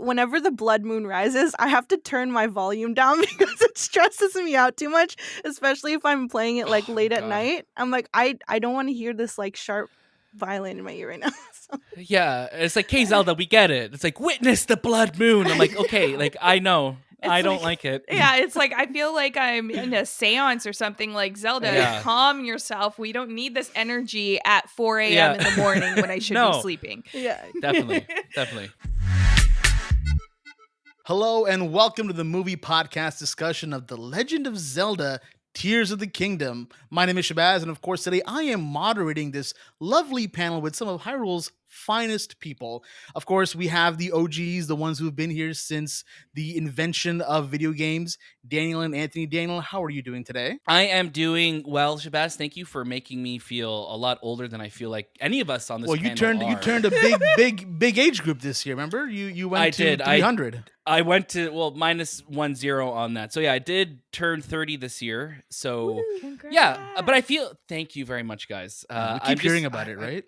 whenever the blood moon rises, I have to turn my volume down because it stresses me out too much, especially if I'm playing it like late at night. I'm like, I don't want to hear this like sharp violin in my ear right now. So, Yeah, it's like, hey, Zelda, we get it. It's like, witness the blood moon. I'm like, okay, like, I know. I don't like it. Yeah, it's like, I feel like I'm in a seance or something. Like, Zelda, calm yourself. We don't need this energy at 4 a.m. in the morning when I should be sleeping. Yeah. Definitely. Hello and welcome to the movie podcast discussion of The Legend of Zelda Tears of the Kingdom. My name is Shahbaz, and of course today I am moderating this lovely panel with some of Hyrule's finest people. Of course, we have the OGs, the ones who have been here since the invention of video games, Daniel and Anthony. Daniel, how are you doing today? I am doing well, Shahbaz. Thank you for making me feel a lot older than I feel like any of us on this panel you turned a big age group this year, remember? You went to 300. I went to, minus 10 on that. So yeah, I did turn 30 this year. So yeah, but I feel, thank you very much, guys. We keep hearing about it, right?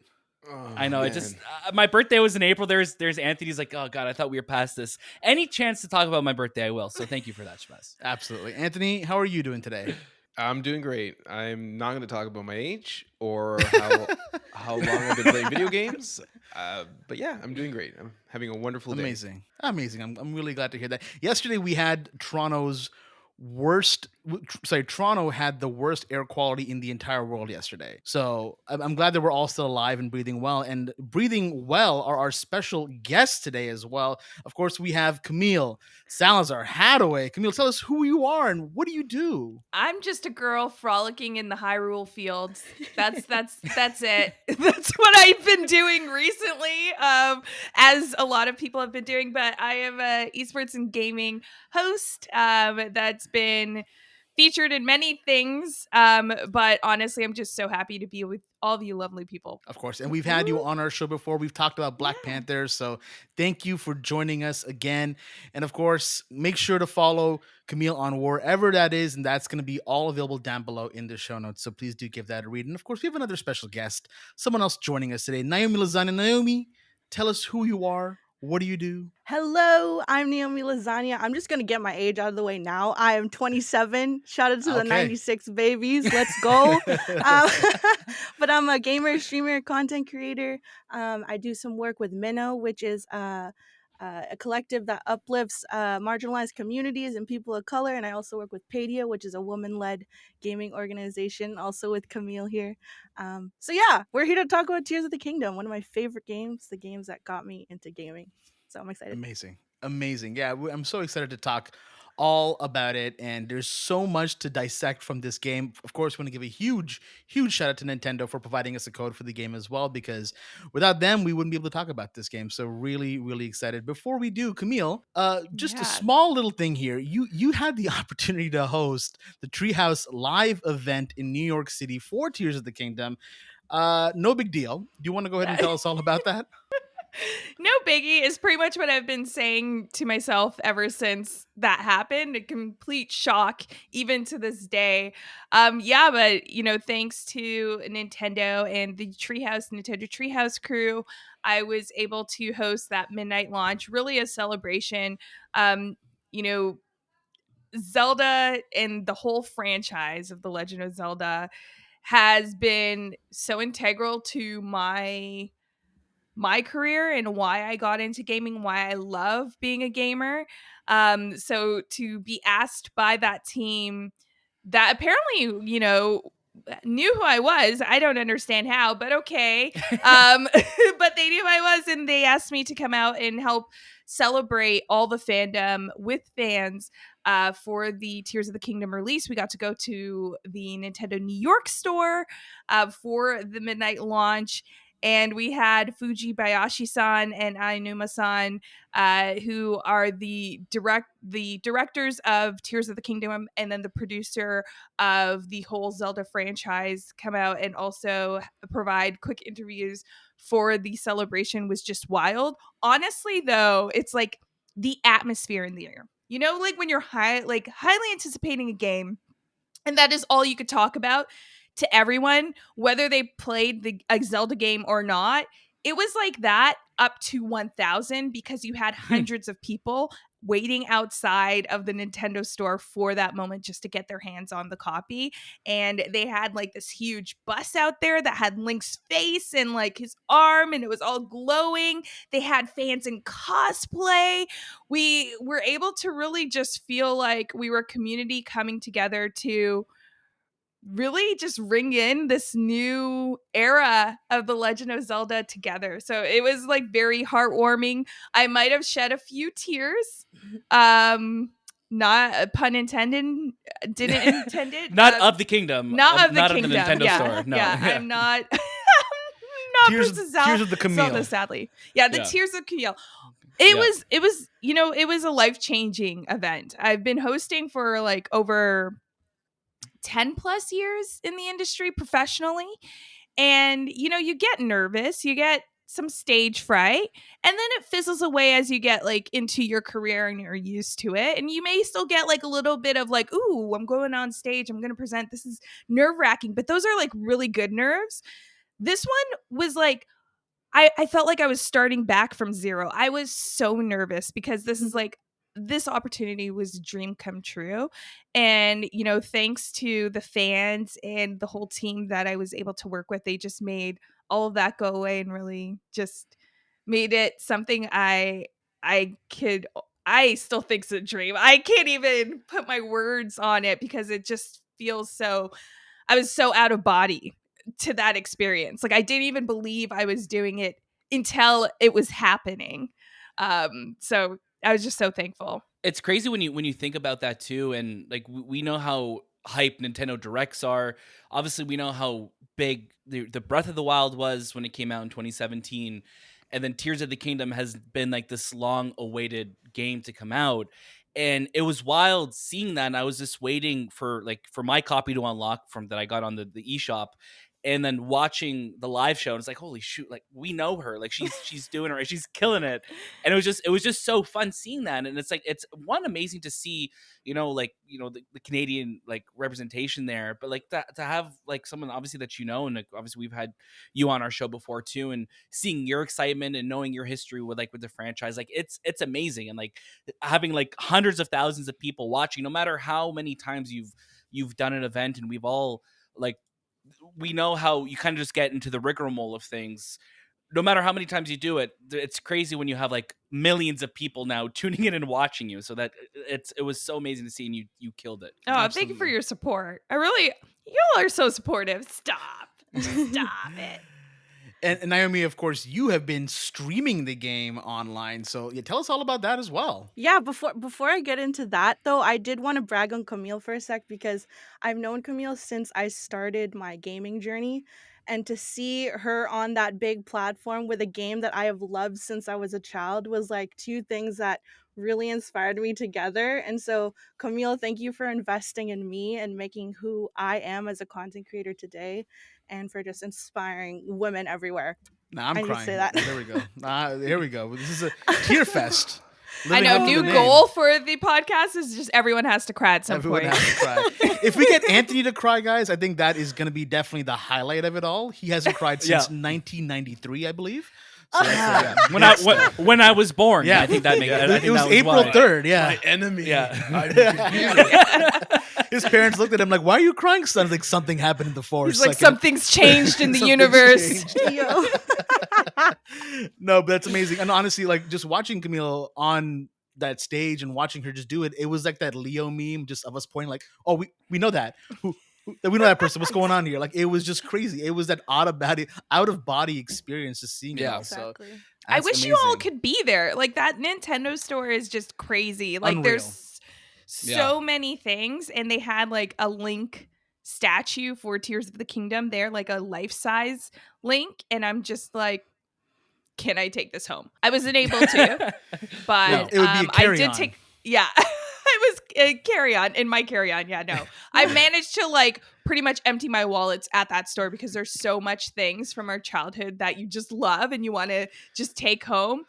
I know. Man. It just my birthday was in April. There's Anthony's like, oh god, I thought we were past this. Any chance to talk about my birthday, I will. So thank you for that, Shahbaz. Absolutely, Anthony. How are you doing today? I'm doing great. I'm not going to talk about my age or how long I've been playing video games. But yeah, I'm doing great. I'm having a wonderful day. Amazing. I'm really glad to hear that. Yesterday we had Toronto had the worst air quality in the entire world yesterday. So I'm glad that we're all still alive and breathing well. And breathing well are our special guests today as well. Of course, we have Camille, Salazar, Hadaway. Camille, tell us who you are and what do you do? I'm just a girl frolicking in the Hyrule fields. That's it. That's what I've been doing recently, as a lot of people have been doing. But I am a esports and gaming host that's been featured in many things, but honestly, I'm just so happy to be with all of you lovely people. Of course, and we've had you on our show before. We've talked about Black Panther, so thank you for joining us again. And of course, make sure to follow Camille on wherever that is, and that's going to be all available down below in the show notes, so please do give that a read. And of course, we have another special guest, someone else joining us today, Naomi Lasagna. Naomi, tell us who you are. What do you do? Hello, I'm Naomi Lasagna. I'm just going to get my age out of the way now. I am 27. Shout out to the 96 babies. Let's go. But I'm a gamer, streamer, content creator. I do some work with Minnow, which is a collective that uplifts marginalized communities and people of color. And I also work with Padia, which is a woman-led gaming organization, also with Camille here. So yeah, we're here to talk about Tears of the Kingdom, one of my favorite games, the games that got me into gaming. So I'm excited. Amazing. Yeah, I'm so excited to talk all about it, and there's so much to dissect from this game. Of course, we want to give a huge shout out to Nintendo for providing us a code for the game as well, because without them we wouldn't be able to talk about this game. So really excited. Before we do, Camille, just a small little thing here. You had the opportunity to host the Treehouse live event in New York City for Tears of the Kingdom. No big deal. Do you want to go ahead and tell us all about that? No biggie is pretty much what I've been saying to myself ever since that happened. A complete shock, even to this day. But thanks to Nintendo and the Nintendo Treehouse crew, I was able to host that midnight launch. Really a celebration. Zelda and the whole franchise of The Legend of Zelda has been so integral to my career and why I got into gaming, why I love being a gamer. So to be asked by that team that apparently, knew who I was. I don't understand how, but okay. But they knew who I was, and they asked me to come out and help celebrate all the fandom with fans for the Tears of the Kingdom release. We got to go to the Nintendo New York store for the midnight launch. And we had Fuji Bayashi-san and Ainuma-san, who are the directors of Tears of the Kingdom and then the producer of the whole Zelda franchise, come out and also provide quick interviews for the celebration. Was just wild. Honestly, though, it's like the atmosphere in the air. Like when you're highly anticipating a game, and that is all you could talk about to everyone, whether they played a Zelda game or not. It was like that up to 1,000 because you had hundreds of people waiting outside of the Nintendo store for that moment just to get their hands on the copy. And they had like this huge bus out there that had Link's face and like his arm, and it was all glowing. They had fans in cosplay. We were able to really just feel like we were a community coming together to really just ring in this new era of the Legend of Zelda together. So it was like very heartwarming. I might have shed a few tears. Not pun intended. Didn't intend it. Not of the kingdom. Not of the not kingdom. Of the Nintendo yeah. store. No. Yeah, I'm not. Not Tears of the Camille. Zelda, sadly. Yeah, the Tears of Camille. It was, you know, it was a life-changing event. I've been hosting for like over 10 plus years in the industry professionally. And, you know, you get nervous, you get some stage fright, and then it fizzles away as you get like into your career and you're used to it. And you may still get like a little bit of like, ooh, I'm going on stage, I'm going to present. This is nerve wracking, but those are like really good nerves. This one was like, I felt like I was starting back from zero. I was so nervous because this is like, this opportunity was a dream come true. And, you know, thanks to the fans and the whole team that I was able to work with, they just made all of that go away and really just made it something I still think it's a dream. I can't even put my words on it because it just feels so, I was so out of body to that experience. Like I didn't even believe I was doing it until it was happening. So I was just so thankful. It's crazy when you think about that too, and like we know how hype Nintendo Directs are. Obviously, we know how big the Breath of the Wild was when it came out in 2017, and then Tears of the Kingdom has been like this long-awaited game to come out. And it was wild seeing that. And I was just waiting for my copy to unlock from that I got on the eShop. And then watching the live show, and it's like, holy shoot, like we know her, like she's doing it right, she's killing it. And it was just so fun seeing that. And it's like, it's one amazing to see, the Canadian like representation there, but like that to have like someone obviously that and like obviously we've had you on our show before too, and seeing your excitement and knowing your history with the franchise, like it's amazing. And like having like hundreds of thousands of people watching, no matter how many times you've done an event, and we've all like, we know how you kind of just get into the rigmarole of things. No matter how many times you do it, it's crazy when you have like millions of people now tuning in and watching you. So that it was so amazing to see, and you killed it. Oh, absolutely. Thank you for your support. Y'all are so supportive. Stop it. And Naomi, of course, you have been streaming the game online, so tell us all about that as well. Yeah, before I get into that, though, I did want to brag on Camille for a sec, because I've known Camille since I started my gaming journey, and to see her on that big platform with a game that I have loved since I was a child was like two things that really inspired me together. And so, Camille, thank you for investing in me and making who I am as a content creator today, and for just inspiring women everywhere. Nah, I'm I crying. Need to say that. There we go. Here we go. This is a tear fest. I know. New goal for the podcast is just everyone has to cry at some point. Has to cry. If we get Anthony to cry, guys, I think that is going to be definitely the highlight of it all. He hasn't cried since 1993, I believe. So when I was born, I think that makes it was April 3rd. Yeah, my enemy. His parents looked at him like, "Why are you crying, son?" Like something happened in the force. He's like, something's changed in the universe. No, but that's amazing. And honestly, like just watching Camille on that stage and watching her just do it, it was like that Leo meme, just of us pointing like, "Oh, we know that. We know that person. What's going on here?" Like it was just crazy. It was that out of body experience, just seeing it. Exactly. So I wish you all could be there. Like that Nintendo store is just crazy. Like Unreal. There's so many things, and they had like a Link statue for Tears of the Kingdom there, like a life-size Link, and I'm just like, can I take this home? I wasn't able to, but it would be a carry-on. I did take. Yeah. It was a carry-on in my carry-on. Yeah, no. I managed to like pretty much empty my wallets at that store because there's so much things from our childhood that you just love and you want to just take home.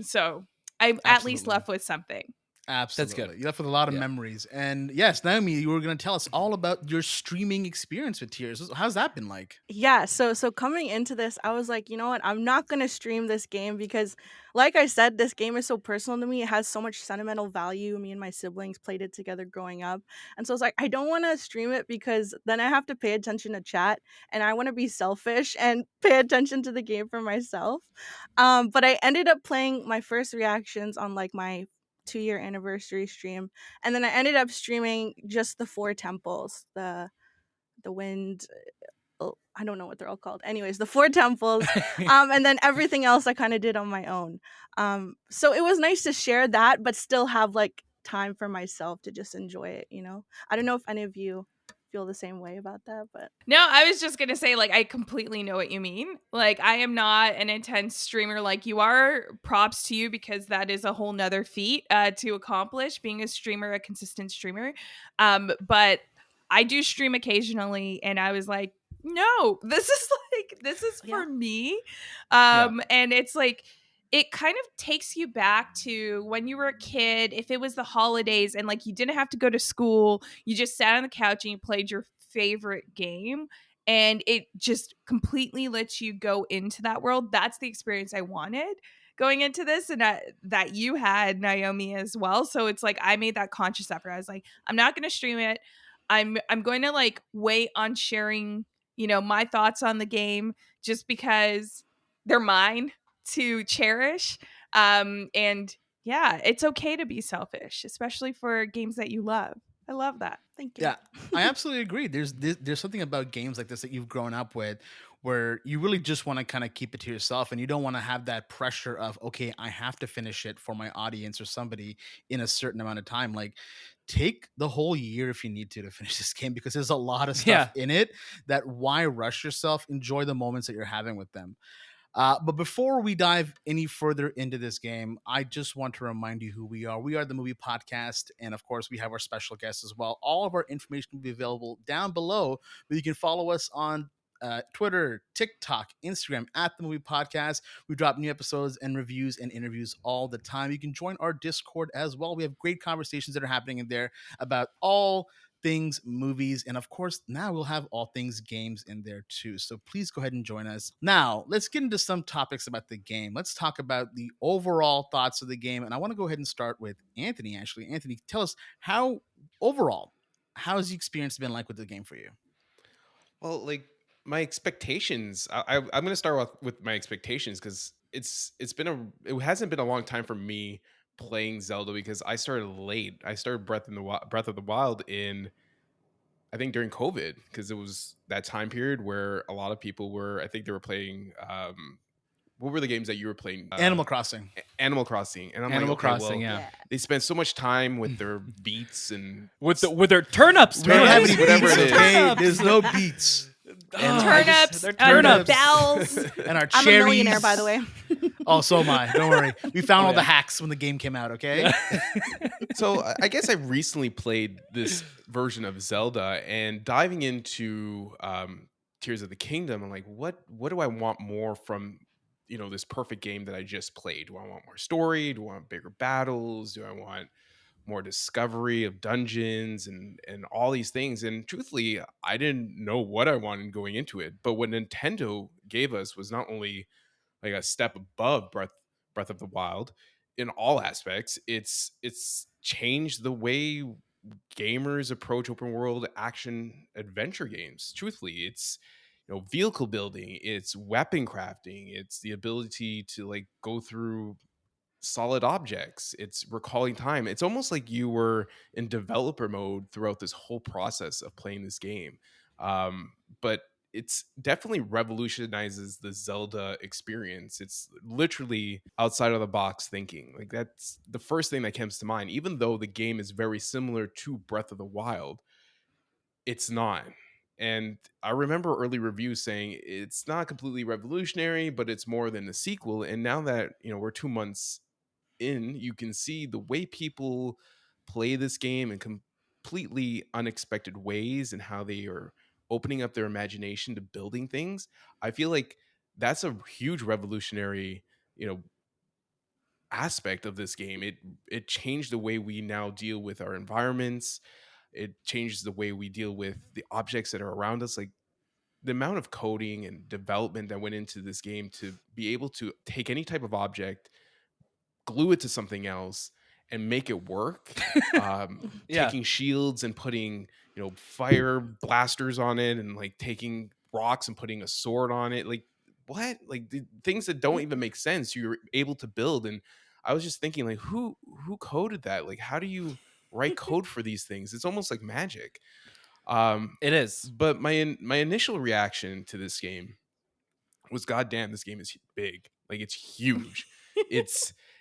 So I'm at least left with something. That's good. Absolutely. You left with a lot of Yeah. memories. And yes, Naomi, you were going to tell us all about your streaming experience with Tears. How's that been like? Yeah, so coming into this, I was like, you know what? I'm not gonna stream this game because, like I said, this game is so personal to me. It has so much sentimental value. Me and my siblings played it together growing up, and so it's like I don't want to stream it because then I have to pay attention to chat, and I want to be selfish and pay attention to the game for myself. But I ended up playing my first reactions on like my 2-year anniversary stream, and then I ended up streaming just the four temples, the wind, oh, I don't know what they're all called. Anyways, the four temples, and then everything else I kind of did on my own. So it was nice to share that, but still have like time for myself to just enjoy it. I don't know if any of you feel the same way about that, but No, I was just gonna say, like, I completely know what you mean. Like, I am not an intense streamer like you are. Props to you, because that is a whole nother feat to accomplish, being a streamer, a consistent streamer. But I do stream occasionally, and I was like, no, this is yeah. for me. Yeah. And it's like, it kind of takes you back to when you were a kid, if it was the holidays and like you didn't have to go to school, you just sat on the couch and you played your favorite game, and it just completely lets you go into that world. That's the experience I wanted going into this, and that you had, Naomi, as well. So it's like I made that conscious effort. I was like, I'm not going to stream it. I'm going to like wait on sharing, my thoughts on the game, just because they're mine to cherish. And yeah, it's okay to be selfish, especially for games that you love. I love that. Thank you. Yeah, I absolutely agree. There's something about games like this that you've grown up with where you really just want to kind of keep it to yourself and you don't want to have that pressure of, okay, I have to finish it for my audience or somebody in a certain amount of time. Like, take the whole year if you need to finish this game, because there's a lot of stuff in it that why rush yourself? Enjoy the moments that you're having with them. But before we dive any further into this game, I just want to remind you who we are. We are the Movie Podcast, and of course, we have our special guests as well. All of our information will be available down below, but you can follow us on Twitter, TikTok, Instagram at the Movie Podcast. We drop new episodes and reviews and interviews all the time. You can join our Discord as well. We have great conversations that are happening in there about all things movies, and of course now we'll have all things games in there too, so please go ahead and join us. Now let's get into some topics about the game. Let's talk about the overall thoughts of the game, and I want to go ahead and start with Anthony. Actually, Anthony, tell us how has the experience been like with the game for you? Well, like my expectations, I'm going to start with my expectations, because it hasn't been a long time for me playing Zelda, because I started late. I started Breath of the Wild in, I think, during COVID, because it was that time period where a lot of people were, I think they were playing, what were the games that you were playing? Animal Crossing. Animal Crossing. And I'm Animal like, okay, Crossing, well, yeah. they spend so much time with their beats and With their turnips, We don't have man. any Whatever beats, it is. okay? There's no beats. And Turnips, They're turnips, turnips. bells. And our I'm cherries. a millionaire, by the way. Oh, so am I. Don't worry. We found Oh, all the yeah. hacks when the game came out, okay? So I guess I recently played this version of Zelda, and diving into Tears of the Kingdom, I'm like, what do I want more from this perfect game that I just played? Do I want more story? Do I want bigger battles? Do I want more discovery of dungeons and all these things? And truthfully, I didn't know what I wanted going into it. But what Nintendo gave us was not only like a step above Breath of the Wild in all aspects. It's changed the way gamers approach open world action adventure games. Truthfully, it's vehicle building, it's weapon crafting, it's the ability to like go through solid objects, it's recalling time. It's almost like you were in developer mode throughout this whole process of playing this game. But it's definitely revolutionizes the Zelda experience. It's literally outside of the box thinking. Like, that's the first thing that comes to mind. Even though the game is very similar to Breath of the Wild, it's not. And I remember early reviews saying it's not completely revolutionary, but it's more than a sequel. And now that we're 2 months in, you can see the way people play this game in completely unexpected ways, and how they are opening up their imagination to building things. I feel like that's a huge revolutionary, aspect of this game. It changed the way we now deal with our environments. It changes the way we deal with the objects that are around us. Like the amount of coding and development that went into this game to be able to take any type of object, glue it to something else, and make it work. Yeah. Taking shields and putting, fire blasters on it, and like taking rocks and putting a sword on it. Like what? Like the things that don't even make sense. You're able to build, and I was just thinking, like, who coded that? Like, how do you write code for these things? It's almost like magic. It is. But my initial reaction to this game was, God damn, this game is big. Like it's huge.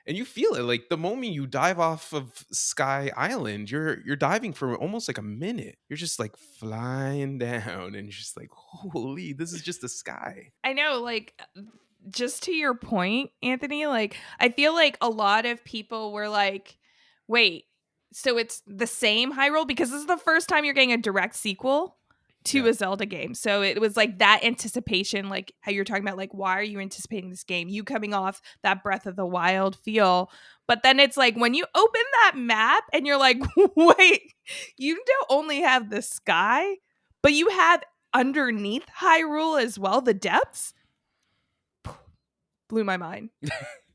And you feel it. Like the moment you dive off of Sky Island, you're diving for almost like a minute. You're just like flying down, and just like, holy, this is just the sky. I know, like, just to your point, Anthony, like, I feel like a lot of people were like, wait, so it's the same Hyrule? Because this is the first time you're getting a direct sequel to a Zelda game. So it was like that anticipation, like how you're talking about, like, why are you anticipating this game? You coming off that Breath of the Wild feel. But then it's like when you open that map and you're like, wait, you don't only have the sky, but you have underneath Hyrule as well, the depths. Blew my mind.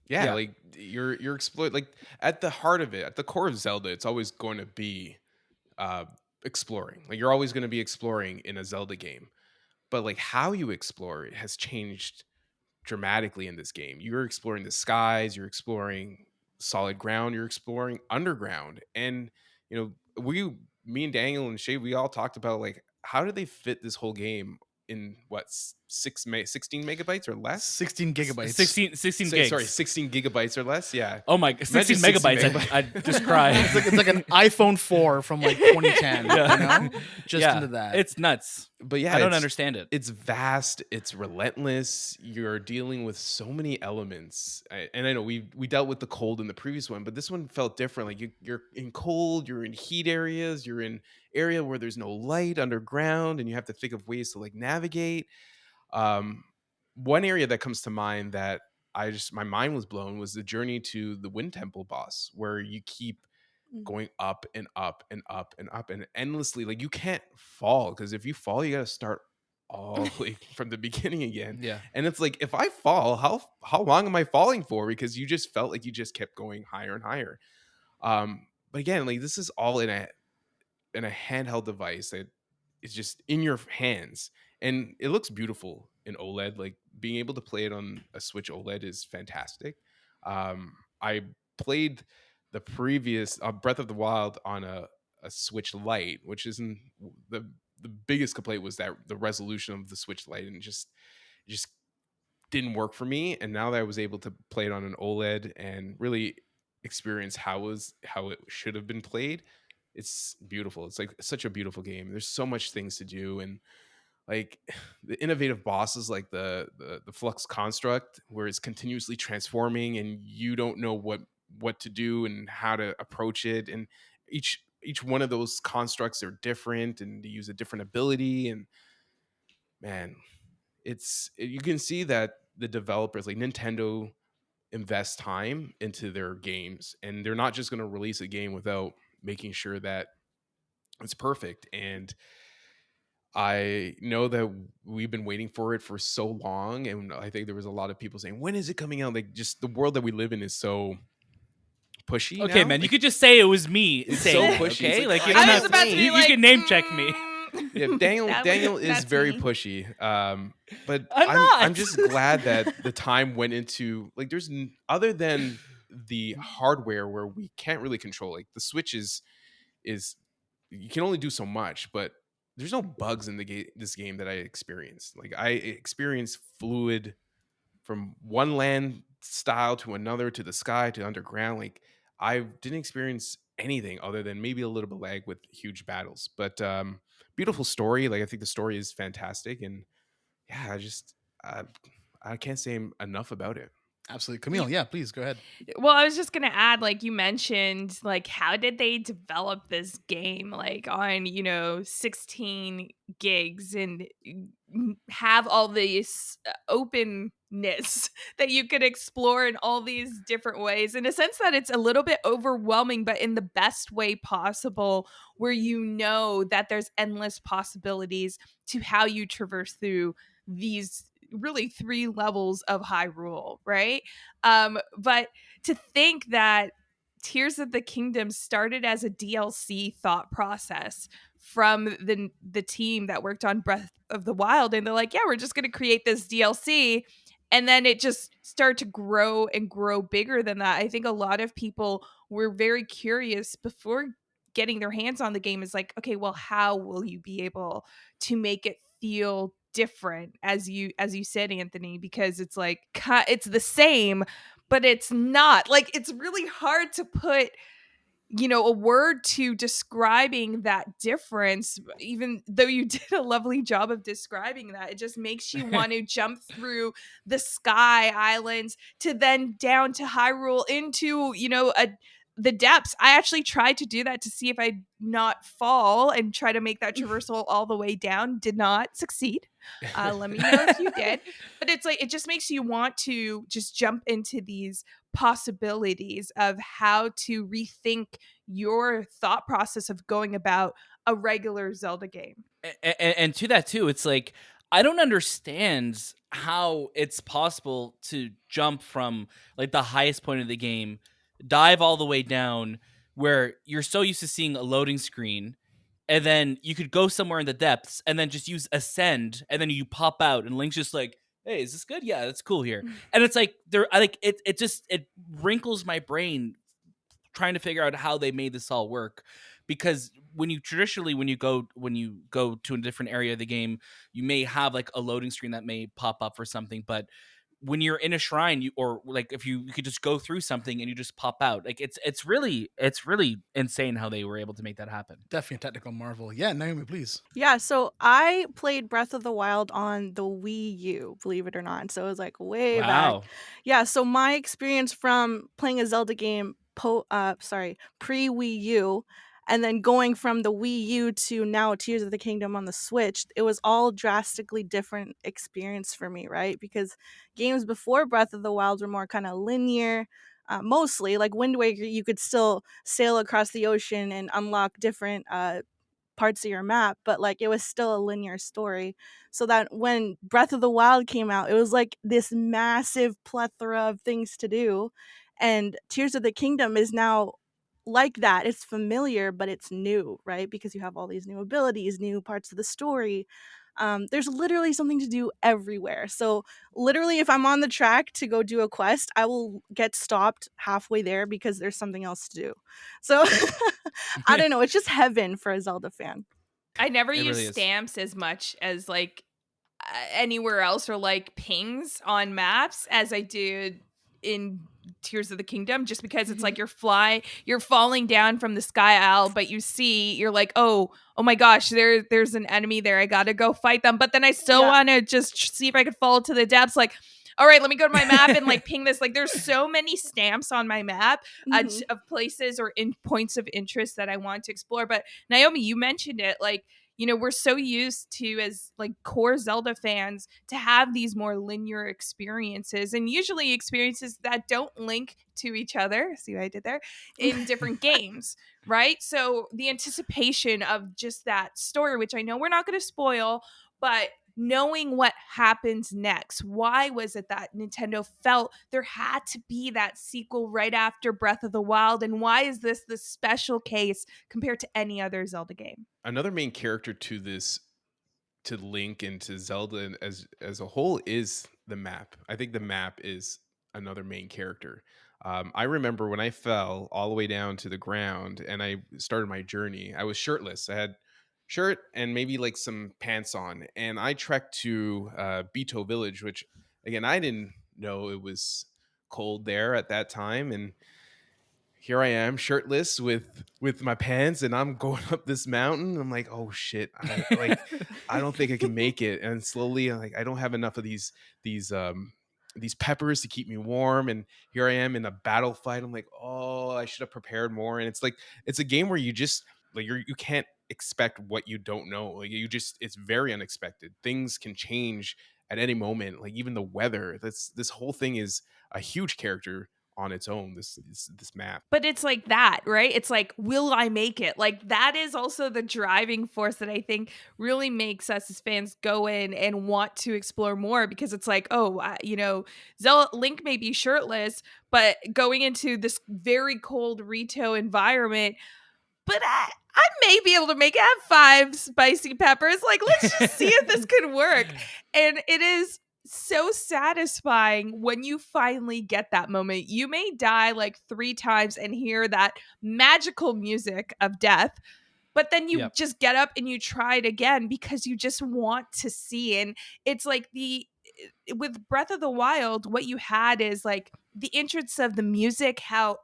Yeah, like you're exploring, like at the heart of it, at the core of Zelda, it's always going to be exploring. Like you're always going to be exploring in a Zelda game, but like how you explore it has changed dramatically in this game. You're exploring the skies, you're exploring solid ground, you're exploring underground, and me and Daniel and Shay, we all talked about like how did they fit this whole game in what 16 megabytes or less? 16 gigabytes. 16 gigs. Sorry, 16 gigabytes or less. Yeah. Oh my, 16 megabytes. I'd just cry. It's like an iPhone 4 from like 2010. Just into that. It's nuts. But yeah, I don't understand it. It's vast. It's relentless. You're dealing with so many elements. And I know we dealt with the cold in the previous one, but this one felt different. Like you're in cold, you're in heat areas, you're in area where there's no light underground, and you have to think of ways to like navigate. One area that comes to mind that my mind was blown was the journey to the Wind Temple boss, where you keep going up and up and up and up and endlessly. Like you can't fall, because if you fall, you got to start all the way from the beginning again. Yeah. And it's like, if I fall, how long am I falling for? Because you just felt like you just kept going higher and higher. But again, like this is all in a handheld device that is just in your hands, and it looks beautiful in OLED. Like being able to play it on a Switch OLED is fantastic. I played the previous Breath of the Wild on a Switch Lite, which isn't the biggest complaint was that the resolution of the Switch Lite, and it just didn't work for me. And now that I was able to play it on an OLED and really experience how it should have been played, it's beautiful. It's like such a beautiful game. There's so much things to do, and like the innovative bosses, like the Flux Construct, where it's continuously transforming and you don't know what to do and how to approach it, and each one of those constructs are different and they use a different ability. And man, you can see that the developers like Nintendo invest time into their games, and they're not just going to release a game without making sure that it's perfect. And I know that we've been waiting for it for so long, and I think there was a lot of people saying, when is it coming out? Like, just the world that we live in is so pushy. Okay, now. man, like, you could just say it was me. It's saying so that, pushy. Okay, It's like like, you I don't was have about to. to be You like, can name check me. Yeah, Daniel is that's very me. pushy. But I'm not. I'm just glad that the time went into like there's other than the hardware where we can't really control. Like the Switch is you can only do so much, but there's no bugs in this game that I experienced. Like I experienced fluid from one land style to another, to the sky, to underground. Like I didn't experience anything other than maybe a little bit of lag with huge battles. But beautiful story. Like I think the story is fantastic, and yeah, I can't say enough about it. Absolutely. Camille, yeah, please go ahead. Well, I was just gonna add, like you mentioned, like how did they develop this game like on 16 gigs and have all these open that you could explore in all these different ways, in a sense that it's a little bit overwhelming, but in the best way possible, where you know that there's endless possibilities to how you traverse through these really 3 levels of Hyrule, right? But to think that Tears of the Kingdom started as a DLC thought process from the team that worked on Breath of the Wild, and they're like, yeah, we're just going to create this DLC, and then it just started to grow and grow bigger than that. I think a lot of people were very curious before getting their hands on the game, is like, okay, well, how will you be able to make it feel different, as you said, Anthony? Because it's like, it's the same, but it's not. Like, it's really hard to put a word to describing that difference, even though you did a lovely job of describing that. It just makes you want to jump through the Sky Islands to then down to Hyrule into, the depths. I actually tried to do that to see if I'd not fall and try to make that traversal all the way down. Did not succeed. Let me know if you did. But it's like, it just makes you want to just jump into these possibilities of how to rethink your thought process of going about a regular Zelda game. And to that too, it's like, I don't understand how it's possible to jump from like the highest point of the game, dive all the way down, where you're so used to seeing a loading screen, and then you could go somewhere in the depths and then just use ascend, and then you pop out and Link's just like, hey, is this good? Yeah, that's cool here. And it's like, it wrinkles my brain trying to figure out how they made this all work, because when you go to a different area of the game, you may have like a loading screen that may pop up for something, but when you're in a shrine, or like if you could just go through something and you just pop out, like it's really insane how they were able to make that happen. Definitely a technical marvel. Yeah, Naomi, please. Yeah, so I played Breath of the Wild on the Wii U, believe it or not. So it was like way back. Wow. Yeah, so my experience from playing a Zelda game pre Wii U, and then going from the Wii U to now Tears of the Kingdom on the Switch, it was all drastically different experience for me, right? Because games before Breath of the Wild were more kind of linear. Mostly like Wind Waker, you could still sail across the ocean and unlock different parts of your map, but like it was still a linear story. So that when Breath of the Wild came out, it was like this massive plethora of things to do. And Tears of the Kingdom is now like that. It's familiar, but it's new, right? Because you have all these new abilities, new parts of the story. There's literally something to do everywhere. So literally, if I'm on the track to go do a quest, I will get stopped halfway there because there's something else to do. So I don't know. It's just heaven for a Zelda fan. I never It use really is. stamps as much as like anywhere else, or like pings on maps, as I did in Tears of the Kingdom, just because it's like you're falling down from the Sky Isle, but you're like, oh my gosh, there's an enemy there. I gotta go fight them. But then I still want to just see if I could fall to the depths. Like, all right, let me go to my map and like ping this. Like, there's so many stamps on my map of places or in points of interest that I want to explore. But Naomi, you mentioned it, like, we're so used to, as like core Zelda fans, to have these more linear experiences, and usually experiences that don't link to each other. See what I did there? In different games, right? So the anticipation of just that story, which I know we're not going to spoil, but knowing what happens next. Why was it that Nintendo felt there had to be that sequel right after Breath of the Wild? And why is this the special case compared to any other Zelda game? Another main character to Link and to Zelda and as a whole is the map. I think the map is another main character. I remember when I fell all the way down to the ground and I started my journey. I was shirtless. I had shirt and maybe like some pants on, and I trekked to Bito Village, which again I didn't know it was cold there at that time, and here I am shirtless with my pants and I'm going up this mountain. I'm like, oh shit. I don't think I can make it. And slowly I'm like, I don't have enough of these peppers to keep me warm. And here I am in a battle fight. I'm like, oh, I should have prepared more. And it's like, it's a game where you just like, you can't expect what you don't know. Like it's very unexpected. Things can change at any moment. Like even the weather, this whole thing is a huge character on its own, this map. But it's like that, right? It's like, will I make it? Like that is also the driving force that I think really makes us as fans go in and want to explore more, because it's like, oh, Link may be shirtless, but going into this very cold Rito environment, but I may be able to make it have 5 spicy peppers. Like, let's just see if this could work. And it is so satisfying when you finally get that moment. You may die like 3 times and hear that magical music of death, but then you just get up and you try it again because you just want to see. And it's like with Breath of the Wild, what you had is like the entrance of the music, how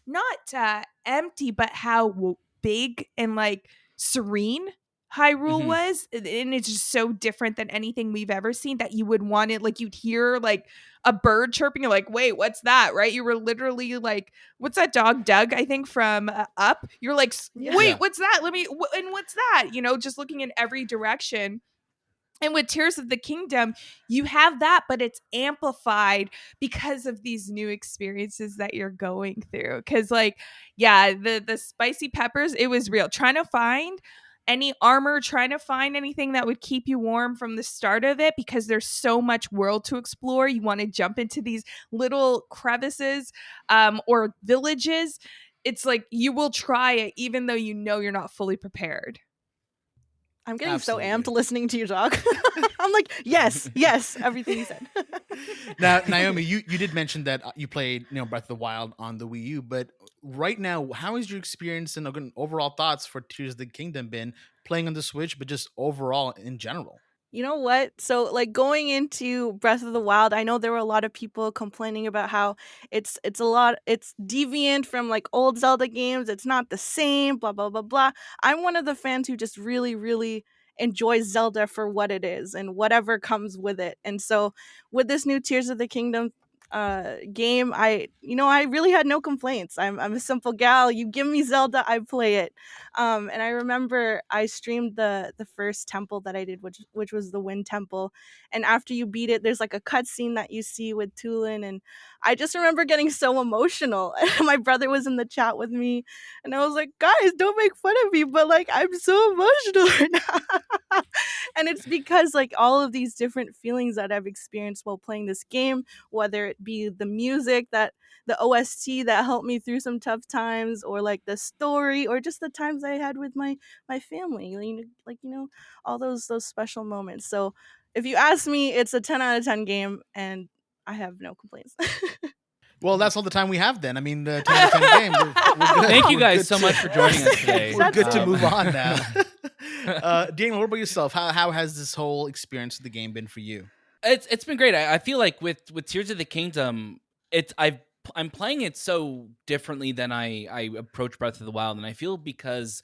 not empty, but how big and like serene Hyrule was. And it's just so different than anything we've ever seen, that you would want it. Like you'd hear like a bird chirping. You're like, wait, what's that? Right? You were literally like, what's that dog, Doug, I think from Up? You're like, wait, what's that? And what's that? Just looking in every direction. And with Tears of the Kingdom, you have that, but it's amplified because of these new experiences that you're going through. Because, like, yeah, the spicy peppers, it was real. Trying to find any armor, trying to find anything that would keep you warm from the start of it, because there's so much world to explore. You want to jump into these little crevices or villages. It's like you will try it even though you know you're not fully prepared. I'm getting so amped listening to you talk. I'm like, yes, everything you said. Now, Naomi, you did mention that you played Breath of the Wild on the Wii U, but right now, how has your experience and overall thoughts for Tears of the Kingdom been playing on the Switch, but just overall in general? You know what? So, like, going into Breath of the Wild, I know there were a lot of people complaining about how it's deviant from like old Zelda games. It's not the same, blah blah blah blah. I'm one of the fans who just really really enjoys Zelda for what it is and whatever comes with it. And so, with this new Tears of the Kingdom game, I really had no complaints. I'm a simple gal. You give me Zelda, I play it. And I remember I streamed the first temple that I did, which was the Wind Temple. And after you beat it, there's like a cutscene that you see with Tulin, and I just remember getting so emotional. My brother was in the chat with me, and I was like, guys, don't make fun of me, but like I'm so emotional right now. And it's because like all of these different feelings that I've experienced while playing this game, whether it be the music, that the OST that helped me through some tough times, or like the story, or just the times I had with my family, all those special moments. So if you ask me, it's a 10 out of 10 game, and I have no complaints. Well, that's all the time we have then. I mean, the 10 out of 10 game. We're good. Thank you guys so much for joining us today. We're good to move on now. Daniel, what about yourself? How has this whole experience of the game been for you? It's been great. I feel like with Tears of the Kingdom, I'm playing it so differently than I approach Breath of the Wild, and I feel because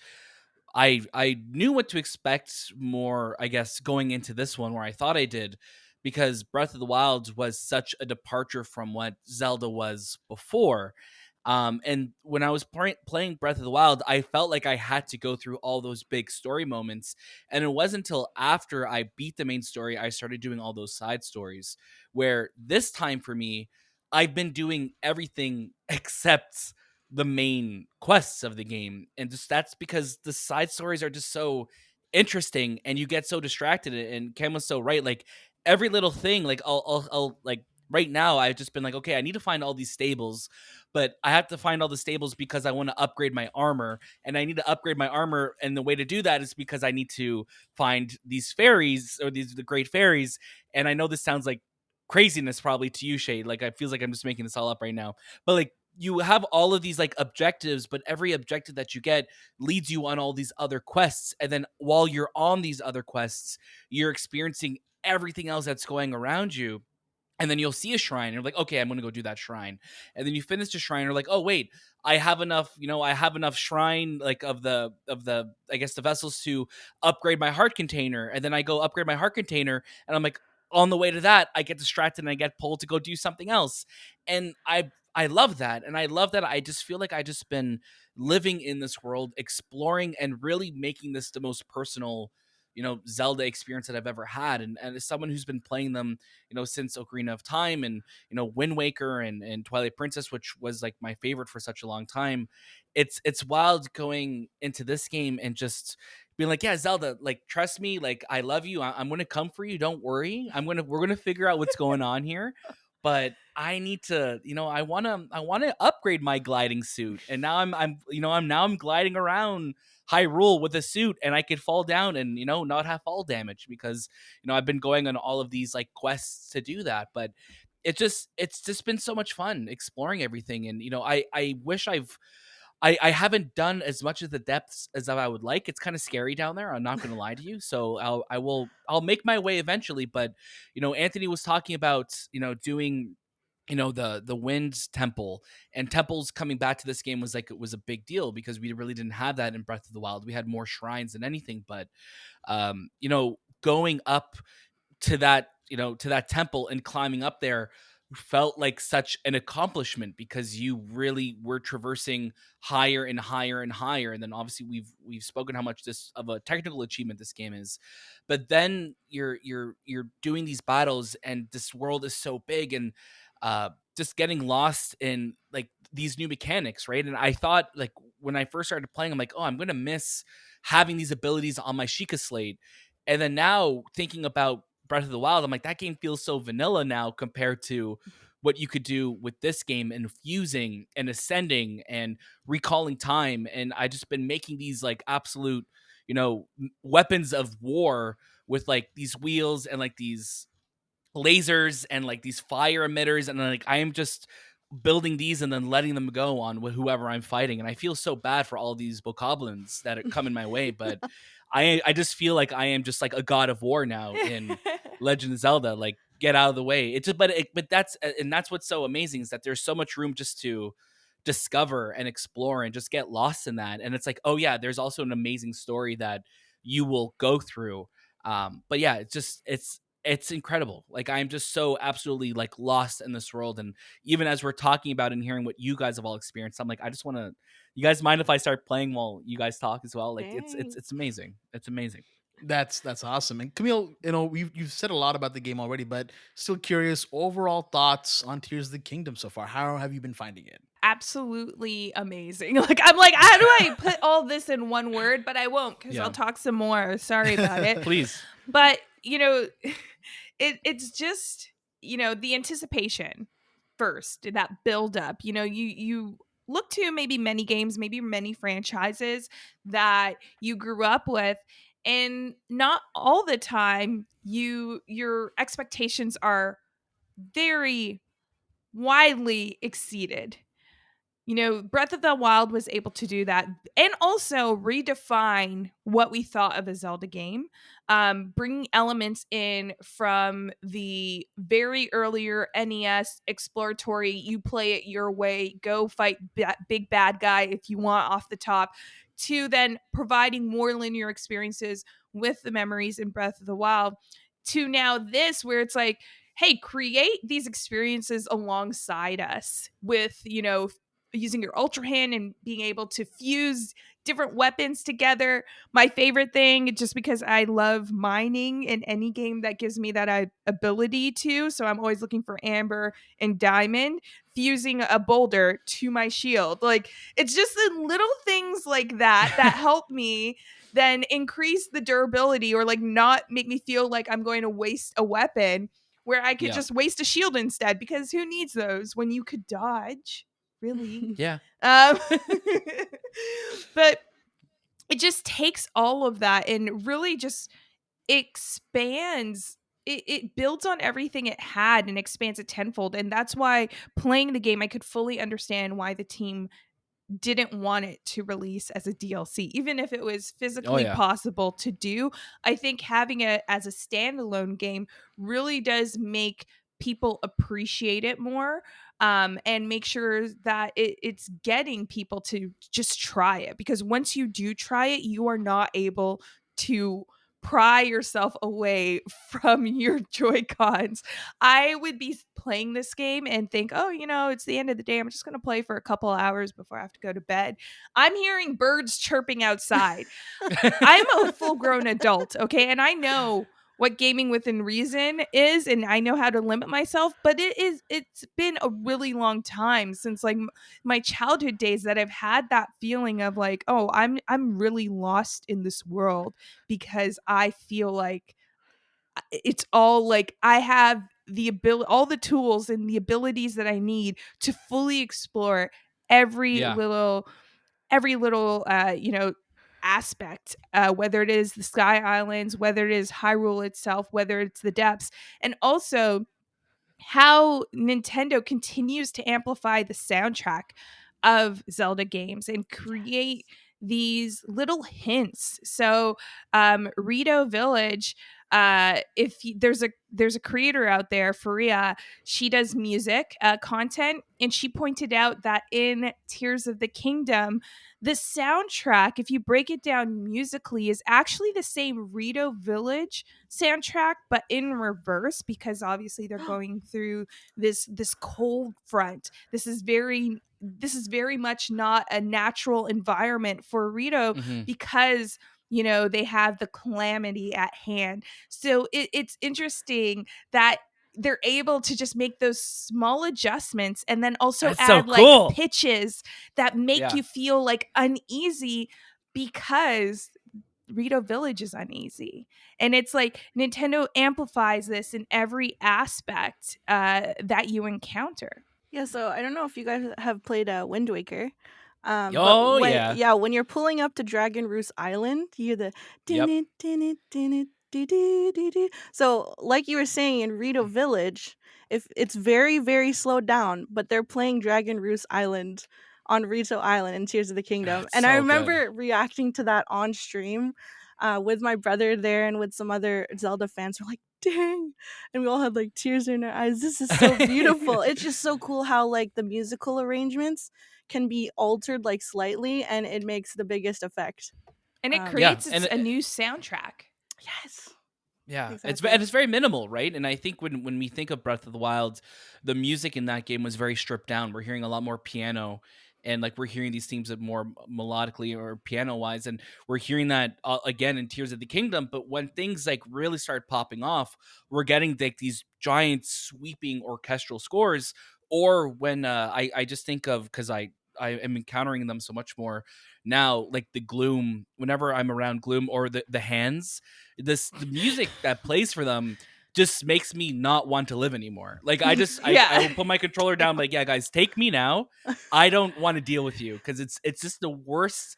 I knew what to expect more, I guess, going into this one, where I thought I did, because Breath of the Wild was such a departure from what Zelda was before. And when I was playing Breath of the Wild, I felt like I had to go through all those big story moments. And it wasn't until after I beat the main story, I started doing all those side stories, where this time for me, I've been doing everything except the main quests of the game. And just that's because the side stories are just so interesting and you get so distracted. And Cam was so right. Like every little thing, like I'll like right now, I've just been like, okay, I need to find all these stables, but I have to find all the stables because I want to upgrade my armor, and I need to upgrade my armor. And the way to do that is because I need to find these fairies, or the great fairies. And I know this sounds like craziness probably to you, Shade. Like, it feels like I'm just making this all up right now, but like, you have all of these like objectives, but every objective that you get leads you on all these other quests. And then while you're on these other quests, you're experiencing everything else that's going around you. And then you'll see a shrine and you're like, okay, I'm going to go do that shrine. And then you finish the shrine and you're like, oh wait, I have enough shrine, like of the, I guess the vessels to upgrade my heart container. And then I go upgrade my heart container and I'm like, on the way to that, I get distracted and I get pulled to go do something else. And I love that. And I love that I just feel like I just been living in this world, exploring and really making this the most personal Zelda experience that I've ever had. And as someone who's been playing them, since Ocarina of Time and, Wind Waker and Twilight Princess, which was like my favorite for such a long time, it's wild going into this game and just being like, yeah, Zelda, like, trust me, like, I love you. I'm going to come for you. Don't worry. We're going to figure out what's going on here. But I need to, I want to upgrade my gliding suit. And now I'm gliding around Hyrule with a suit, and I could fall down and, not have fall damage because, I've been going on all of these like quests to do that. But it's just been so much fun exploring everything. And, I wish I haven't done as much of the depths as I would like. It's kind of scary down there. I'm not going to lie to you. So I'll make my way eventually. But, Anthony was talking about, doing, the wind temple, and temples coming back to this game was like, it was a big deal because we really didn't have that in Breath of the Wild. We had more shrines than anything, but, going up to that temple and climbing up there felt like such an accomplishment because you really were traversing higher and higher and higher. And then obviously we've spoken how much this of a technical achievement this game is, but then you're doing these battles and this world is so big, and just getting lost in like these new mechanics, right? And I thought, like, when I first started playing, I'm like, oh, I'm gonna miss having these abilities on my Sheikah Slate. And then now thinking about Breath of the Wild, I'm like, that game feels so vanilla now compared to what you could do with this game, and fusing and ascending and recalling time. And I just been making these like absolute, weapons of war with like these wheels and like these lasers and like these fire emitters, and then like I am just building these and then letting them go on with whoever I'm fighting. And I feel so bad for all these bokoblins that are coming my way, but I just feel like I am just like a god of war now in Legend of Zelda. Like, get out of the way. It's just, but that's what's so amazing, is that there's so much room just to discover and explore and just get lost in that. And it's like, oh yeah, there's also an amazing story that you will go through. But yeah, it's incredible. Like, I'm just so absolutely like lost in this world. And even as we're talking about and hearing what you guys have all experienced, I'm like, I just want to, you guys mind if I start playing while you guys talk as well? Like, it's amazing. It's amazing. That's awesome. And Camille, you've said a lot about the game already, but still curious, overall thoughts on Tears of the Kingdom so far. How have you been finding it? Absolutely amazing. Like, I'm like, how do I put all this in one word? But I won't, because I'll talk some more. Sorry about it. Please. But, it's just, the anticipation first, that build up. You look to maybe many games, maybe many franchises that you grew up with, and not all the time your expectations are very widely exceeded. Breath of the Wild was able to do that, and also redefine what we thought of a Zelda game, bringing elements in from the very earlier NES exploratory, you play it your way, go fight big bad guy if you want off the top, to then providing more linear experiences with the memories in Breath of the Wild, to now this, where it's like, hey, create these experiences alongside us with, using your Ultra Hand and being able to fuse different weapons together. My favorite thing, just because I love mining in any game that gives me that ability to, so I'm always looking for amber and diamond, fusing a boulder to my shield. Like, it's just the little things like that help me then increase the durability, or like not make me feel like I'm going to waste a weapon, where I could just waste a shield instead, because who needs those when you could dodge? Really? Yeah. But it just takes all of that and really just expands. It builds on everything it had and expands it tenfold. And that's why playing the game, I could fully understand why the team didn't want it to release as a DLC, even if it was physically possible to do. I think having it as a standalone game really does make people appreciate it more, and make sure that it's getting people to just try it, because once you do try it, you are not able to pry yourself away from your Joy-Cons. I would be playing this game and think, oh, it's the end of the day. I'm just going to play for a couple hours before I have to go to bed. I'm hearing birds chirping outside. I'm a full-grown adult, okay? And I know what gaming within reason is, and I know how to limit myself, but it's been a really long time since like my childhood days that I've had that feeling of like, oh, I'm really lost in this world because I feel like it's all like I have the ability, all the tools and the abilities that I need to fully explore every Yeah. little aspect, whether it is the Sky Islands, whether it is Hyrule itself, whether it's the depths, and also how Nintendo continues to amplify the soundtrack of Zelda games and create these little hints. So, Rito Village, there's a creator out there, Faria, she does music content, and she pointed out that in Tears of the Kingdom, the soundtrack, if you break it down musically, is actually the same Rito Village soundtrack, but in reverse, because obviously they're going through this cold front. This is very much not a natural environment for Rito Mhm. because they have the calamity at hand. So it's interesting that they're able to just make those small adjustments and then also That's so add like cool. pitches that make Yeah. you feel like uneasy because Rito Village is uneasy. And it's like Nintendo amplifies this in every aspect that you encounter. Yeah, so I don't know if you guys have played Wind Waker. But Oh, yeah. when you're pulling up to Dragon Roost Island, you hear the din Yep. it, din it, din it, dee dee dee dee. So, like you were saying in Rito Village, if it's very, very slowed down, but they're playing Dragon Roost Island on Rito Island in Tears of the Kingdom. It's And I so good. remember reacting to that on stream with my brother there and with some other Zelda fans. We're like, dang, and we all had like tears in our eyes. This is so beautiful. It's just so cool how like the musical arrangements can be altered like slightly and it makes the biggest effect. And it Yeah, creates and a new soundtrack. Yes. Yeah, Exactly. it's very minimal, right? And I think when we think of Breath of the Wild, the music in that game was very stripped down. We're hearing a lot more piano, and like we're hearing these themes of more melodically or piano wise, and we're hearing that again in Tears of the Kingdom. But when things like really start popping off, we're getting like these giant sweeping orchestral scores. Or when I just think of, because I am encountering them so much more now, like the gloom. Whenever I'm around gloom or the hands, the music that plays for them just makes me not want to live anymore. Like I just I will put my controller down, like, yeah, guys, take me now. I don't want to deal with you, because it's just the worst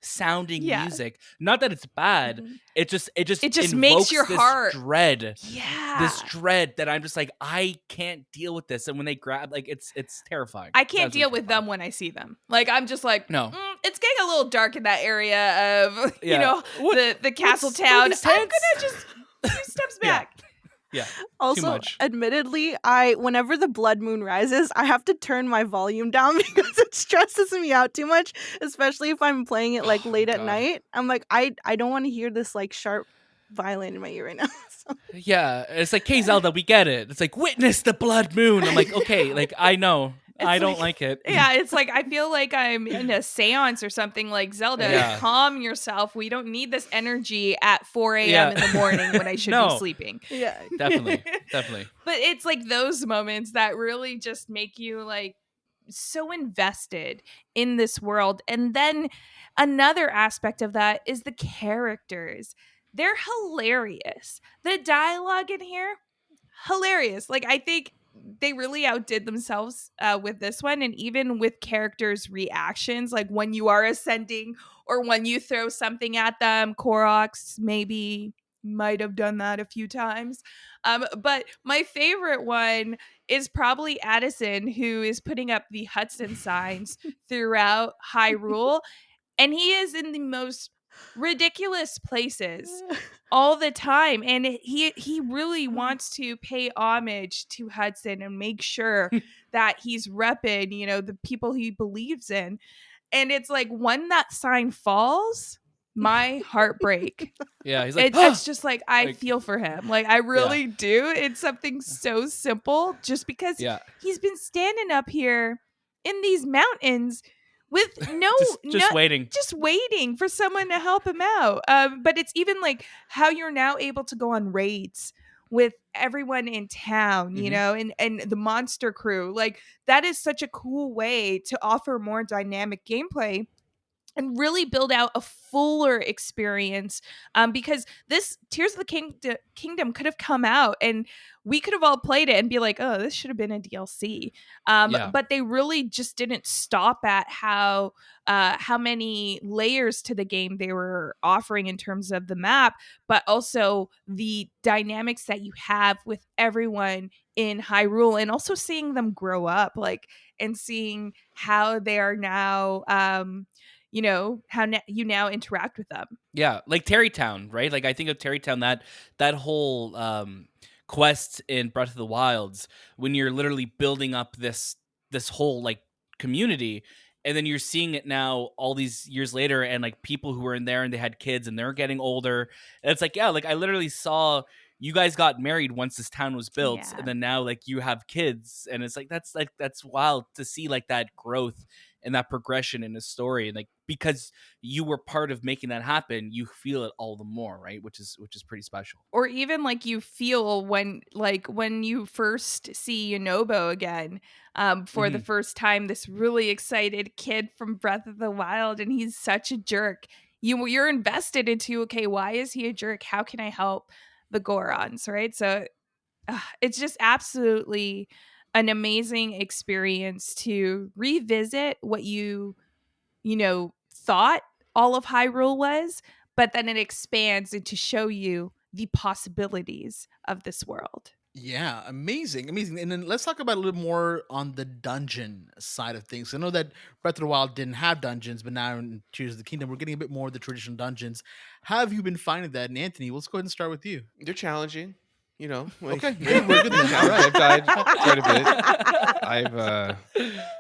sounding Yeah. music. Not that it's bad. Mhm. It just just makes invokes your this heart- dread. Yeah. This dread that I'm just like, I can't deal with this. And when they grab, like, it's terrifying. I It's can't absolutely deal with terrifying. them when I see them. Like I'm just like, No. it's getting a little dark in that area of Yeah. the castle what's- what are town. I'm these gonna tents? just a few steps Yeah. back. Yeah. Also, much. admittedly, whenever the blood moon rises, I have to turn my volume down because it stresses me out too much, especially if I'm playing it like Oh, late at God. night. I'm like, I don't want to hear this like sharp violin in my ear right now. So- Yeah, it's like, hey, Zelda, we get it. It's like, witness the blood moon. I'm like, okay, like, I know. I don't like it. Yeah, it's like I feel like I'm in a seance or something. Like Zelda, Yeah. calm yourself. We don't need this energy at 4 a.m. Yeah. in the morning when I should No. be sleeping. yeah. Definitely. But it's like those moments that really just make you like so invested in this world. And then another aspect of that is the characters. They're hilarious. The dialogue in here, hilarious. Like I think they really outdid themselves with this one, and even with characters' reactions, like when you are ascending or when you throw something at them. Koroks maybe might have done that a few times, but my favorite one is probably Addison, who is putting up the Hudson signs throughout Hyrule, and he is in the most ridiculous places all the time, and he really wants to pay homage to Hudson and make sure that he's repping the people he believes in. And it's like when that sign falls, my heartbreak. Yeah, he's like, It's just like I Like- feel for him. Like I really do. It's something so simple just because yeah, he's been standing up here in these mountains with just waiting. just waiting for someone to help him out. But it's even like how you're now able to go on raids with everyone in town, you Mhm. know, and the monster crew. Like that is such a cool way to offer more dynamic gameplay and really build out a fuller experience, because this Tears of the Kingdom could have come out and we could have all played it and be like, oh, this should have been a DLC. Yeah. But they really just didn't stop at how many layers to the game they were offering in terms of the map, but also the dynamics that you have with everyone in Hyrule, and also seeing them grow up, like, and seeing how they are now you know, how you now interact with them. Yeah, like Terrytown, right? Like I think of Terrytown, that whole quest in Breath of the Wilds, when you're literally building up this whole like community, and then you're seeing it now all these years later, and like people who were in there and they had kids and they're getting older, and it's like, yeah, like I literally saw you guys got married once this town was built, Yeah. and then now like you have kids, and it's like that's wild to see, like that growth and that progression in the story, and like because you were part of making that happen, you feel it all the more, right? Which is pretty special. Or even like you feel when you first see Yonobo again, for the first time, this really excited kid from Breath of the Wild, and he's such a jerk. You're invested into, okay, why is he a jerk? How can I help the Gorons, right? So it's just absolutely an amazing experience to revisit what you thought all of Hyrule was, but then it expands into show you the possibilities of this world. Yeah, amazing, amazing. And then let's talk about a little more on the dungeon side of things. I know that Breath of the Wild didn't have dungeons, but now in Tears of the Kingdom, we're getting a bit more of the traditional dungeons. How have you been finding that? And Anthony, let's go ahead and start with you. They're challenging, you know. Like, Okay, good, we're good then. All right. I've died quite a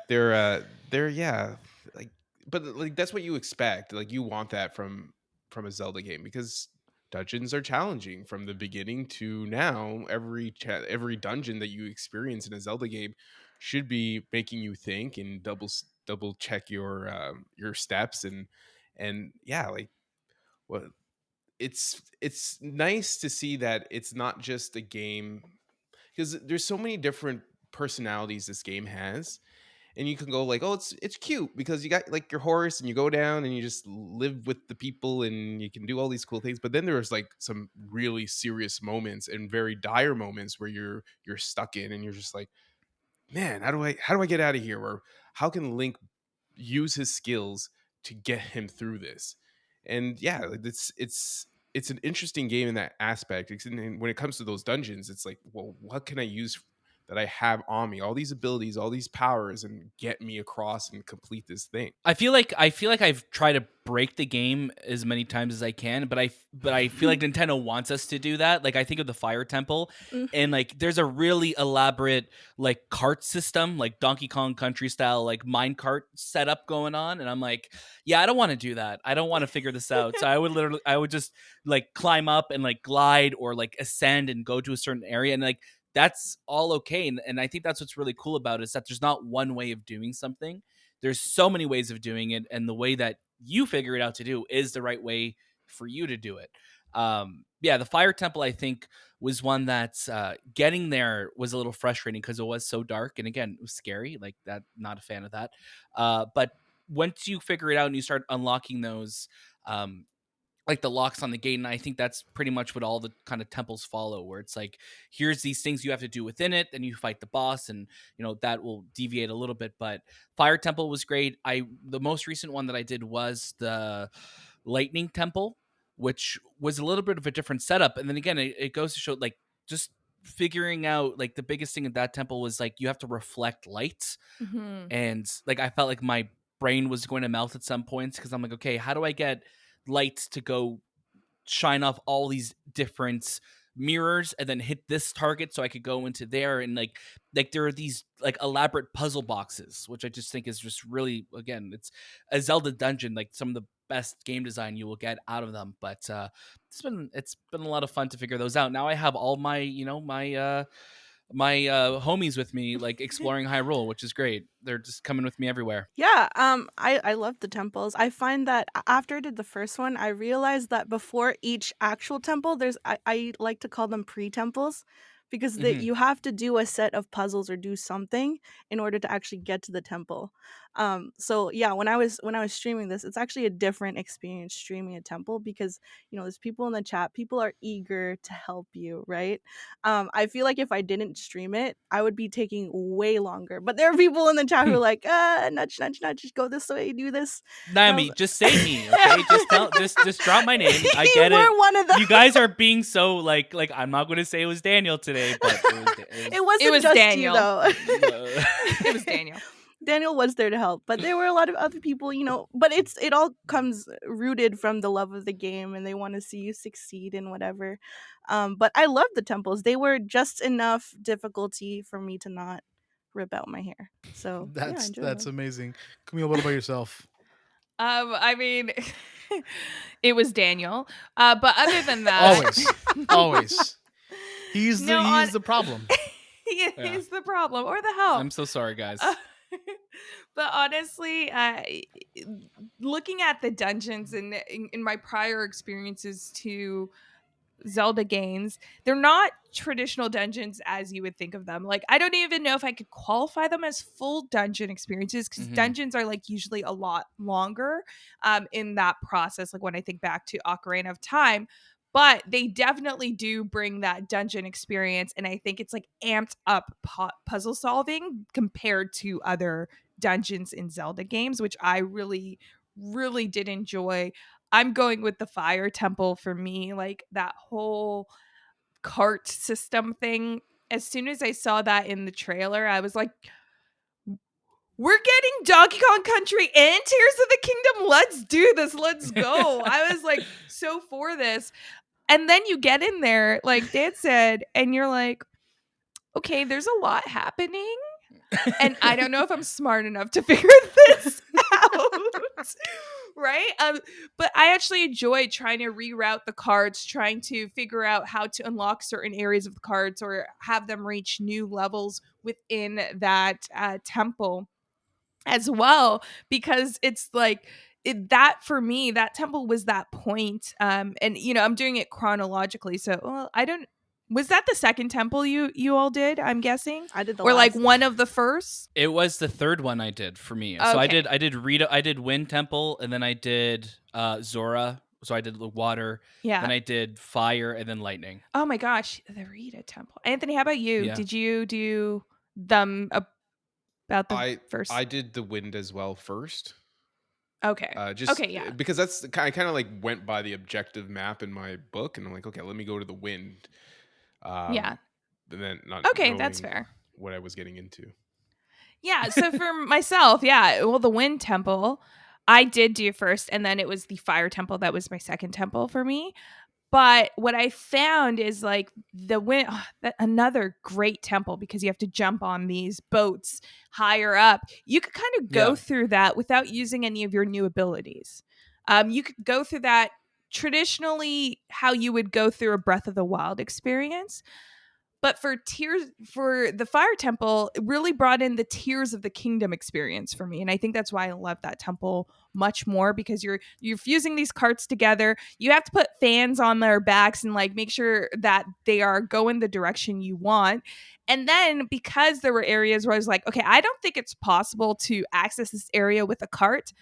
bit. They're yeah, like, but like that's what you expect. Like you want that from a Zelda game because dungeons are challenging from the beginning to now. Every dungeon that you experience in a Zelda game should be making you think and double check your steps and yeah, like what it's nice to see that it's not just a game because there's so many different personalities this game has, and you can go like, oh, it's cute because you got like your horse and you go down and you just live with the people and you can do all these cool things. But then there's like some really serious moments and very dire moments where you're stuck in and you're just like, man, how do I get out of here? Or how can Link use his skills to get him through this? And yeah, like it's an interesting game in that aspect. And when it comes to those dungeons, it's like, well, what can I use that I have on me? All these abilities, all these powers, and get me across and complete this thing. I feel like I've tried to break the game as many times as I can, but I feel like Nintendo wants us to do that. Like I think of the Fire Temple, and like there's a really elaborate like cart system, like Donkey Kong Country style, like mine cart setup going on, and I'm like, yeah, I don't want to do that. I don't want to figure this out. So I would just like climb up and like glide or like ascend and go to a certain area, and like that's all okay. And I think that's what's really cool about it, is that there's not one way of doing something. There's so many ways of doing it, and the way that you figure it out to do is the right way for you to do it. Yeah, the Fire Temple, I think, was one that's getting there was a little frustrating because it was so dark, and again, it was scary. Like that, not a fan of that. But once you figure it out and you start unlocking those, like the locks on the gate, and I think that's pretty much what all the kind of temples follow, where it's like, here's these things you have to do within it, then you fight the boss, and you know that will deviate a little bit. But Fire Temple was great. The most recent one that I did was the Lightning Temple, which was a little bit of a different setup. And then again, it goes to show, like, just figuring out, like, the biggest thing at that temple was like you have to reflect light, and like I felt like my brain was going to melt at some points because I'm like, okay, how do I get light to go shine off all these different mirrors and then hit this target so I could go into there, and like there are these like elaborate puzzle boxes, which I just think is just really, again, it's a Zelda dungeon, like some of the best game design you will get out of them. But it's been a lot of fun to figure those out. Now I have all my homies with me, like exploring Hyrule, which is great. They're just coming with me everywhere. Yeah, I love the temples. I find that after I did the first one, I realized that before each actual temple, I like to call them pre-temples, because Mhm. you have to do a set of puzzles or do something in order to actually get to the temple. So yeah, when I was streaming this, it's actually a different experience streaming a temple, because there's people in the chat, people are eager to help you, right? I feel like if I didn't stream it, I would be taking way longer. But there are people in the chat who are like, nudge, nudge, nudge, just go this way, do this. Naomi, just say me, okay? Just drop my name. I You get it. were one of them. You guys are being so like I'm not going to say it was Daniel today, but It wasn't was just Daniel. you though. It was Daniel. Daniel was there to help, but there were a lot of other people, but it all comes rooted from the love of the game, and they want to see you succeed in whatever. But I love the temples. They were just enough difficulty for me to not rip out my hair. So yeah, I enjoyed That's them. amazing. Camille, what about yourself? I mean, it was Daniel. But other than that, Always. He's No, the problem. he is the problem or the help. I'm so sorry, guys. But honestly, looking at the dungeons and in my prior experiences to Zelda games, they're not traditional dungeons as you would think of them. Like, I don't even know if I could qualify them as full dungeon experiences, because Mhm. dungeons are like usually a lot longer in that process, like when I think back to Ocarina of Time. But they definitely do bring that dungeon experience, and I think it's like amped up puzzle solving compared to other dungeons in Zelda games, which I really, really did enjoy. I'm going with the fire temple for me, like that whole cart system thing. As soon as I saw that in the trailer, I was like, we're getting Donkey Kong Country and Tears of the Kingdom. Let's do this. Let's go. I was like so for this. And then you get in there, like Dan said, and you're like, okay, there's a lot happening. And I don't know if I'm smart enough to figure this out. Right? But I actually enjoyed trying to reroute the cards, trying to figure out how to unlock certain areas of the cards or have them reach new levels within that temple as well, because it's like that for me, that temple was that point. And I'm doing it chronologically, so I don't. Was that the second temple you all did? I'm guessing, I did the or like last. one of the first. It was the third one I did for me. So I Okay. did Rita, I did Wind Temple, and then I did Zora. So I did the water. Yeah. Then I did fire, and then lightning. Oh my gosh, the Rita temple. Anthony, how about you? Yeah. Did you do them about the first? I did the wind as well first. Okay. Just okay. Yeah. because that's I kind of like went by the objective map in my book, and I'm like, okay, let me go to the wind. Yeah. And then not Okay, that's knowing fair. what I was getting into. Yeah. So for myself, yeah. Well, the wind temple, I did do first, and then it was the fire temple that was my second temple for me. But what I found is like the wind, another great temple, because you have to jump on these boats higher up. You could kind of go Yeah. through that without using any of your new abilities. You could go through that traditionally how you would go through a Breath of the Wild experience. But for the fire temple, it really brought in the Tears of the Kingdom experience for me. And I think that's why I love that temple much more, because you're fusing these carts together. You have to put fans on their backs and like make sure that they are going the direction you want. And then because there were areas where I was like, okay, I don't think it's possible to access this area with a cart,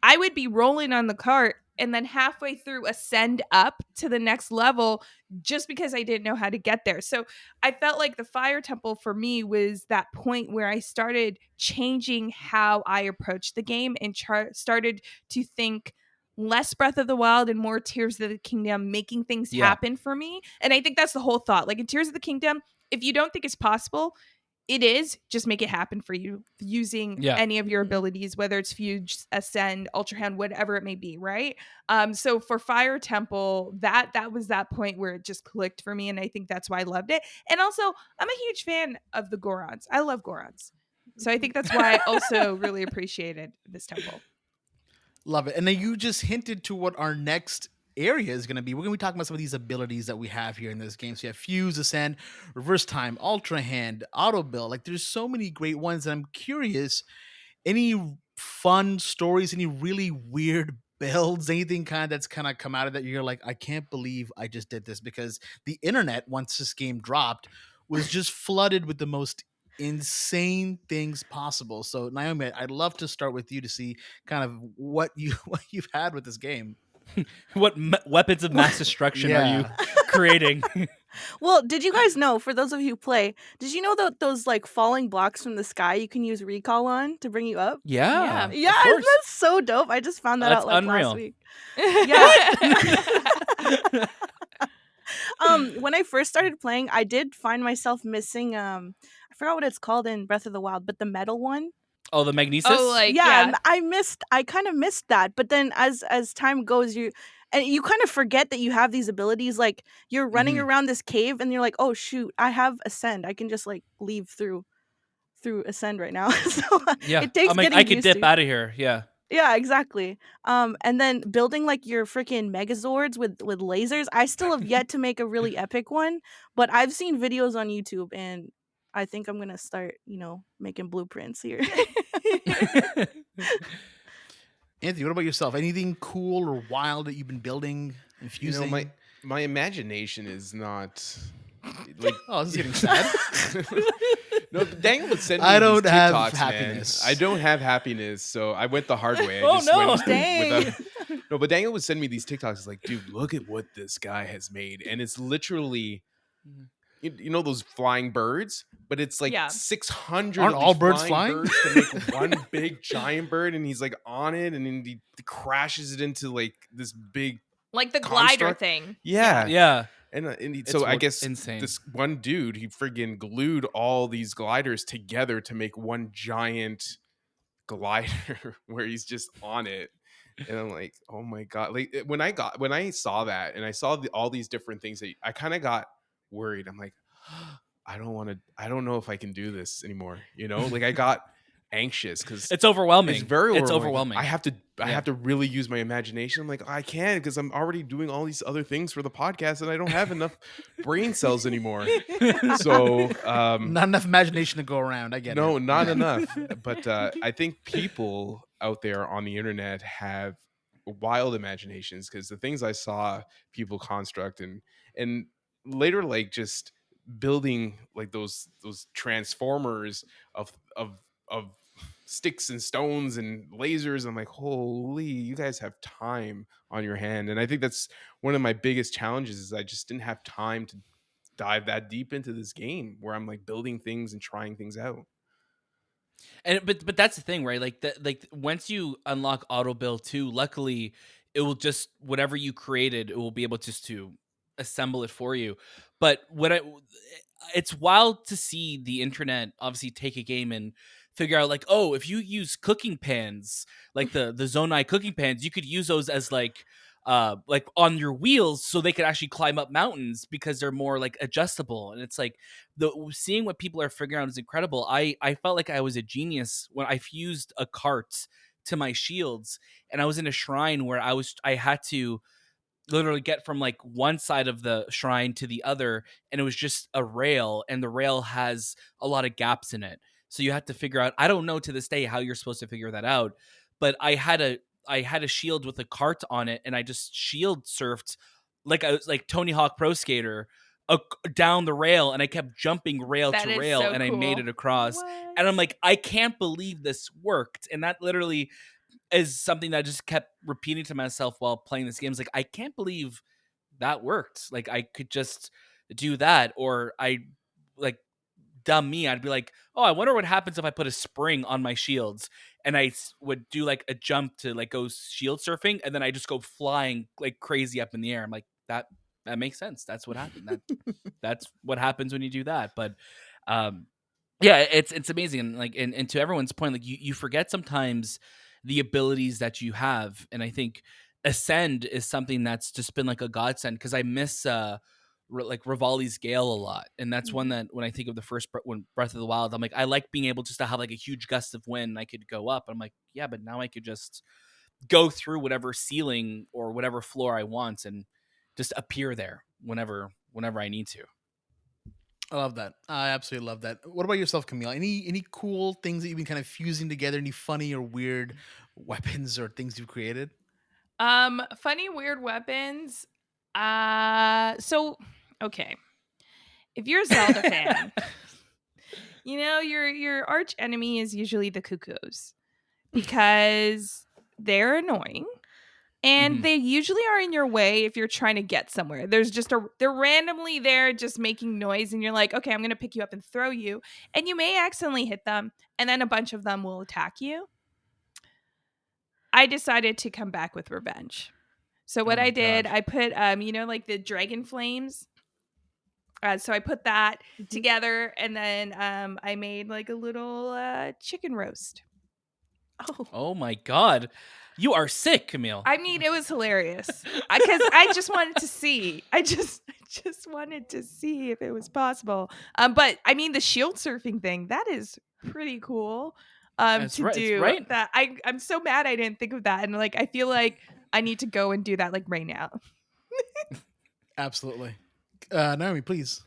I would be rolling on the cart and then halfway through ascend up to the next level just because I didn't know how to get there. So I felt like the fire temple for me was that point where I started changing how I approached the game and started to think less Breath of the Wild and more Tears of the Kingdom, making things Yeah. happen for me. And I think that's the whole thought. Like in Tears of the Kingdom, if you don't think it's possible, it is, just make it happen for you using any of your abilities, whether it's Fuge, Ascend, Ultra Hand, whatever it may be, right? So for Fire Temple, that was that point where it just clicked for me, and I think that's why I loved it. And also, I'm a huge fan of the Gorons. I love Gorons. So I think that's why I also really appreciated this temple. Love it. And then you just hinted to what our next area is going to be. We're going to be talking about some of these abilities that we have here in this game. So you have Fuse, Ascend, Reverse Time, Ultra Hand, Auto Build. Like there's so many great ones. And I'm curious, any fun stories, any really weird builds, anything kind of that's kind of come out of that you're like, I can't believe I just did this, because the internet, once this game dropped, was just flooded with the most insane things possible. So Naomi, I'd love to start with you to see kind of what you've had with this game. What weapons of mass destruction are you creating? Well, did you guys know, for those of you who play, did you know that those like falling blocks from the sky you can use recall on to bring you up? Yeah. Yeah, that's so dope. I just found that out like unreal. last week. Yeah. When I first started playing, I did find myself missing I forgot what it's called in Breath of the Wild, but the metal one. Oh, the Magnesis? Oh, like I kind of missed that. But then as time goes, you kind of forget that you have these abilities. Like you're running around this cave and you're like, oh shoot, I have Ascend. I can just like leave through Ascend right now. So it takes I'm like, getting I could used dip to. out of here. Yeah. Yeah, exactly. And then building like your freaking Megazords with lasers. I still have yet to make a really epic one, but I've seen videos on YouTube, and I think I'm gonna start, making blueprints here. Anthony, what about yourself? Anything cool or wild that you've been building, infusing? My imagination is not like. Oh, this is getting sad. No, Daniel would send me I don't these have TikToks, happiness. Man. I don't have happiness, so I went the hard way. Dang. No, but Daniel would send me these TikToks. It's like, dude, look at what this guy has made, and it's literally, you know, those flying birds, but it's like 600. Aren't of all these birds flying? birds to make one big giant bird, and he's like on it, and then he crashes it into like this big, like the glider construct. thing. Yeah. So I guess insane. this one dude, he friggin' glued all these gliders together to make one giant glider where he's just on it. And I'm like, oh my God. Like when I saw that and I saw all these different things, that I kind of got worried. I'm like, I don't know if I can do this anymore. You know, like I got anxious because it's overwhelming. It's very overwhelming. I have to really use my imagination. I'm like, I can't, because I'm already doing all these other things for the podcast and I don't have enough brain cells anymore. So not enough imagination to go around. I get it. No, not enough. But I think people out there on the internet have wild imaginations, because the things I saw people construct and later, like just building like those transformers of sticks and stones and lasers. I'm like, holy, you guys have time on your hand. And I think that's one of my biggest challenges, is I just didn't have time to dive that deep into this game where I'm like building things and trying things out. And but that's the thing, right? Like once you unlock auto build 2, luckily it will just, whatever you created, it will be able just to assemble it for you. But it's wild to see the internet obviously take a game and figure out like, oh, if you use cooking pans, like the Zonai cooking pans, you could use those as like on your wheels, so they could actually climb up mountains because they're more like adjustable. And it's like seeing what people are figuring out is incredible. I felt like I was a genius when I fused a cart to my shields, and I was in a shrine where I had to literally get from like one side of the shrine to the other, and it was just a rail, and the rail has a lot of gaps in it. So you have to figure out, I don't know to this day how you're supposed to figure that out, but I had a shield with a cart on it, and I just shield surfed like I was like Tony Hawk Pro Skater down the rail, and I kept jumping rail That to is rail, so and I made cool. it across. What? And I'm like, I can't believe this worked. And that literally is something that I just kept repeating to myself while playing this game. It's like, I can't believe that worked. Like I could just do that. Or I like, dumb me, I'd be like, oh, I wonder what happens if I put a spring on my shields, and I would do like a jump to like go shield surfing, and then I just go flying like crazy up in the air. I'm like, that makes sense. That's what happened. That's what happens when you do that. But Yeah, it's amazing, and like, and to everyone's point, like you forget sometimes the abilities that you have, and I think Ascend is something that's just been like a godsend because I miss like Rivali's Gale a lot, and that's one that when I think of the first when Breath of the Wild, I'm like, I like being able just to have like a huge gust of wind. I could go up. I'm like, yeah, but now I could just go through whatever ceiling or whatever floor I want and just appear there whenever I need to. I love that. I absolutely love that. What about yourself, Camille? Any cool things that you've been kind of fusing together? Any funny or weird weapons or things you've created? Funny weird weapons. So okay. If you're a Zelda fan, you know your arch enemy is usually the cuckoos because they're annoying and they usually are in your way if you're trying to get somewhere. They're randomly there just making noise and you're like, okay, I'm gonna pick you up and throw you, and you may accidentally hit them, and then a bunch of them will attack you. I decided to come back with revenge. So what I did, I put like the dragon flames. So I put that together, and then I made like a little chicken roast. Oh my god, you are sick, Camille. I mean, it was hilarious because I just wanted to see. I just wanted to see if it was possible. But I mean, the shield surfing thing, that is pretty cool. That's To right, do right? that, I'm so mad I didn't think of that, and like I feel like I need to go and do that like right now. Absolutely. Naomi, please.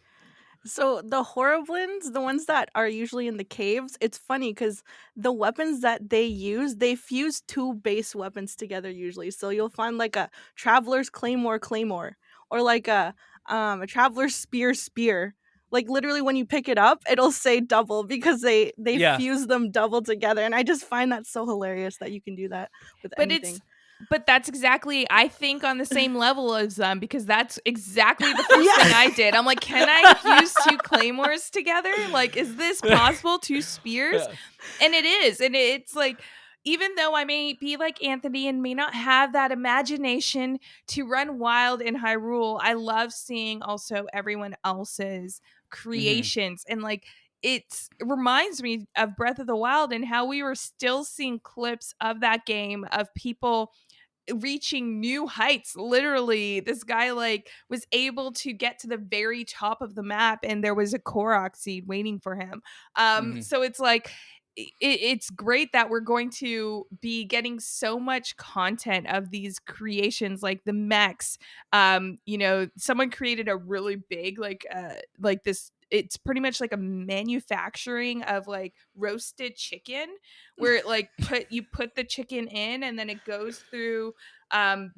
So the Horriblins, the ones that are usually in the caves, it's funny because the weapons that they use, they fuse two base weapons together usually. So you'll find like a Traveler's Claymore, or like a Traveler's Spear. Like literally when you pick it up, it'll say double because they Yeah. fuse them double together, and I just find that so hilarious that you can do that with But anything. that's exactly, I think, on the same level as them, because that's exactly the first thing I did. I'm like, can I fuse two claymores together? Like, is this possible? Two spears? And it is. And it's like, even though I may be like Anthony and may not have that imagination to run wild in Hyrule, I love seeing also everyone else's creations. And like, it reminds me of Breath of the Wild and how we were still seeing clips of that game of people reaching new heights. Literally, this guy like was able to get to the very top of the map and there was a Korok seed waiting for him. So it's like it's great that we're going to be getting so much content of these creations, like the mechs. Someone created a really big like this, it's pretty much like a manufacturing of like roasted chicken where it like you put the chicken in and then it goes through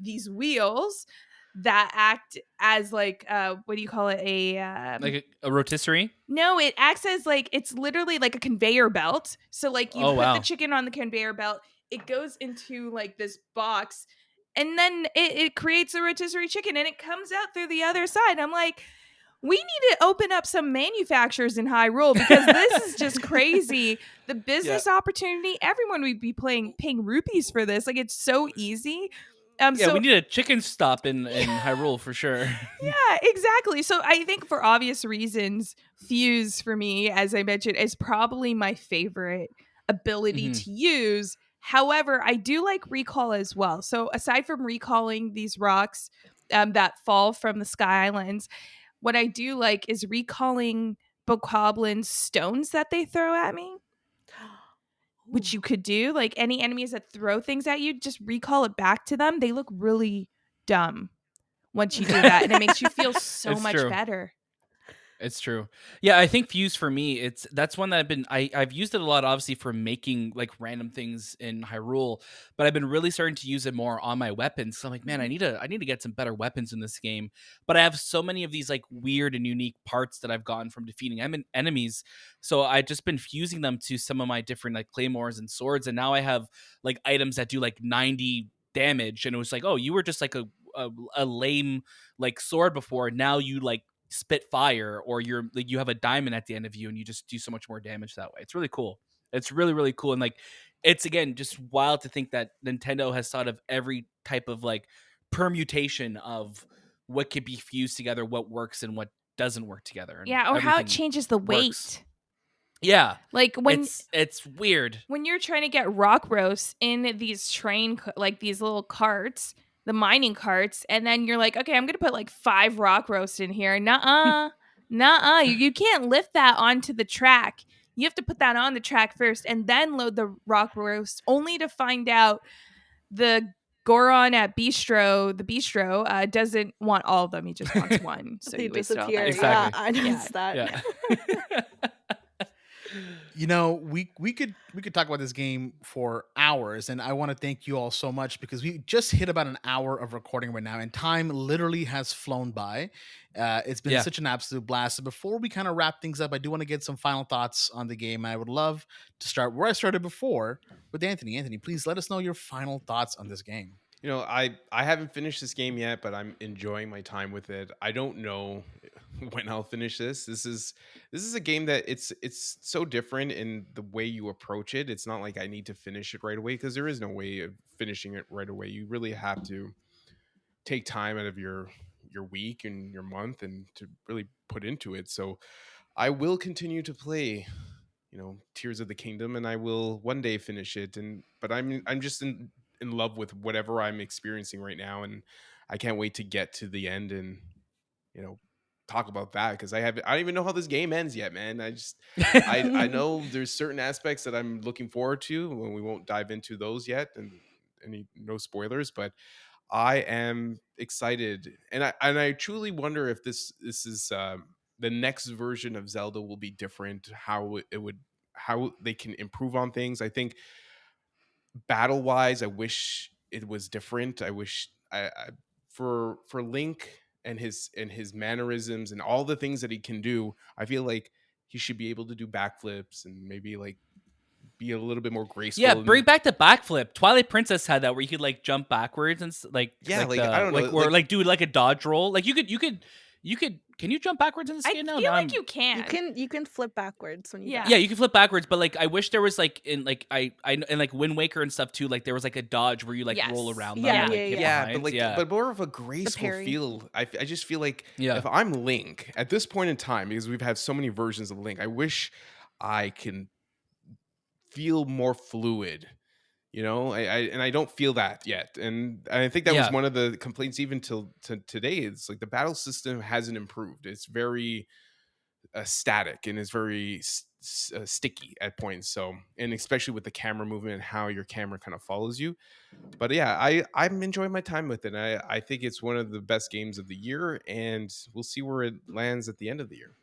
these wheels that act as like what do you call it, Like a rotisserie? no, it acts as like, it's literally like a conveyor belt. So like you Oh, put wow. the chicken on the conveyor belt, it goes into like this box, and then it creates a rotisserie chicken and it comes out through the other side. I'm like, we need to open up some manufacturers in Hyrule because this is just crazy. The business opportunity, everyone would be paying rupees for this. Like, it's so easy. We need a chicken stop in Hyrule for sure. Yeah, exactly. So I think for obvious reasons, Fuse for me, as I mentioned, is probably my favorite ability to use. However, I do like recall as well. So aside from recalling these rocks that fall from the Sky Islands, what I do like is recalling Bokoblin stones that they throw at me, which you could do. Like any enemies that throw things at you, just recall it back to them. They look really dumb once you do that, and it makes you feel so much better. It's true. Yeah, I think Fuse for me, that's one that I've used it a lot, obviously, for making like random things in Hyrule, but I've been really starting to use it more on my weapons. So I'm like, man, I need to get some better weapons in this game. But I have so many of these like weird and unique parts that I've gotten from defeating enemies. So I've just been fusing them to some of my different like claymores and swords, and now I have like items that do like 90 damage. And it was like, oh, you were just like a lame like sword before. Now you like spit fire, or you're like you have a diamond at the end of you and you just do so much more damage that way. It's really cool. It's really, really cool. And like, it's again just wild to think that Nintendo has thought of every type of like permutation of what could be fused together, what works and what doesn't work together. And Yeah, or how it everything changes the weight. works. Yeah. Like It's weird. when you're trying to get rock roast in these like these little carts, the mining carts, and then you're like, okay, I'm gonna put like 5 rock roast in here. Nuh-uh. You can't lift that onto the track. You have to put that on the track first and then load the rock roast, only to find out the Goron at the bistro, doesn't want all of them. He just wants one. So They you wasted all that disappear. time. Yeah, Exactly. I noticed that. Yeah. You know, we could talk about this game for hours, and I want to thank you all so much because we just hit about an hour of recording right now, and time literally has flown by. It's been Yeah. such an absolute blast. So before we kind of wrap things up, I do want to get some final thoughts on the game. I would love to start where I started before with Anthony. Anthony, please let us know your final thoughts on this game. You know, I haven't finished this game yet, but I'm enjoying my time with it. I don't know when I'll finish this. This is a game that it's so different in the way you approach it. It's not like I need to finish it right away because there is no way of finishing it right away. You really have to take time out of your week and your month and to really put into it. So I will continue to play, Tears of the Kingdom, and I will one day finish it. But I'm just in love with whatever I'm experiencing right now, and I can't wait to get to the end and you know talk about that because I don't even know how this game ends yet, man. I know there's certain aspects that I'm looking forward to, when we won't dive into those yet, and no spoilers, but I am excited, and I truly wonder if this is the next version of Zelda will be different. How they can improve on things. I think battle wise, I wish it was different. I wish for Link and his mannerisms and all the things that he can do. I feel like he should be able to do backflips and maybe like be a little bit more Yeah, graceful. bring back the backflip. Twilight Princess had that where you could like jump backwards and Yeah, like, the I don't know, or like- like do like a dodge roll. Like you could. Can you jump backwards in this I game now? feel Now like I'm- you can. You can flip backwards when you Yeah. die. Yeah, you can flip backwards, but like I wish there was like in like I and like Wind Waker and stuff too. Like there was like a dodge where you like roll Yes. around them. Yeah, and, like, yeah, hit yeah, behind. but like, but more of a graceful parry. feel. I just feel like Yeah. if I'm Link at this point in time, because we've had so many versions of Link, I wish I can feel more fluid. I don't feel that yet, and I think that was Yeah. one of the complaints even till to today. It's like the battle system hasn't improved. It's very static and it's very sticky at points. So, and especially with the camera movement and how your camera kind of follows you. But yeah, I'm enjoying my time with it. I think it's one of the best games of the year, and we'll see where it lands at the end of the year.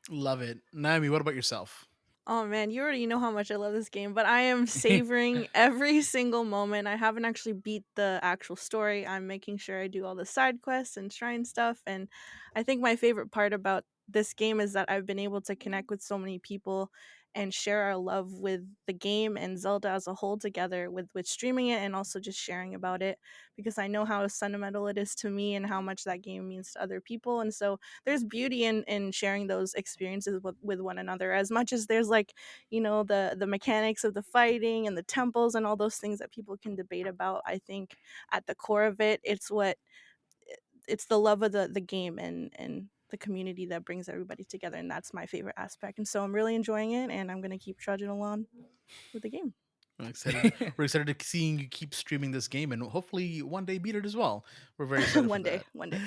Love it. Naomi, what about yourself? Oh man, you already know how much I love this game, but I am savoring every single moment. I haven't actually beat the actual story. I'm making sure I do all the side quests and shrine stuff. And I think my favorite part about this game is that I've been able to connect with so many people and share our love with the game and Zelda as a whole together with streaming it and also just sharing about it because I know how sentimental it is to me and how much that game means to other people. And so there's beauty in sharing those experiences with one another as much as there's like the mechanics of the fighting and the temples and all those things that people can debate about. I think at the core of it, it's the love of the game and the community that brings everybody together, and that's my favorite aspect. And so I'm really enjoying it, and I'm gonna keep trudging along with the game. We're excited. We're excited to seeing you keep streaming this game and hopefully one day beat it as well. We're very excited One for day, that. one day.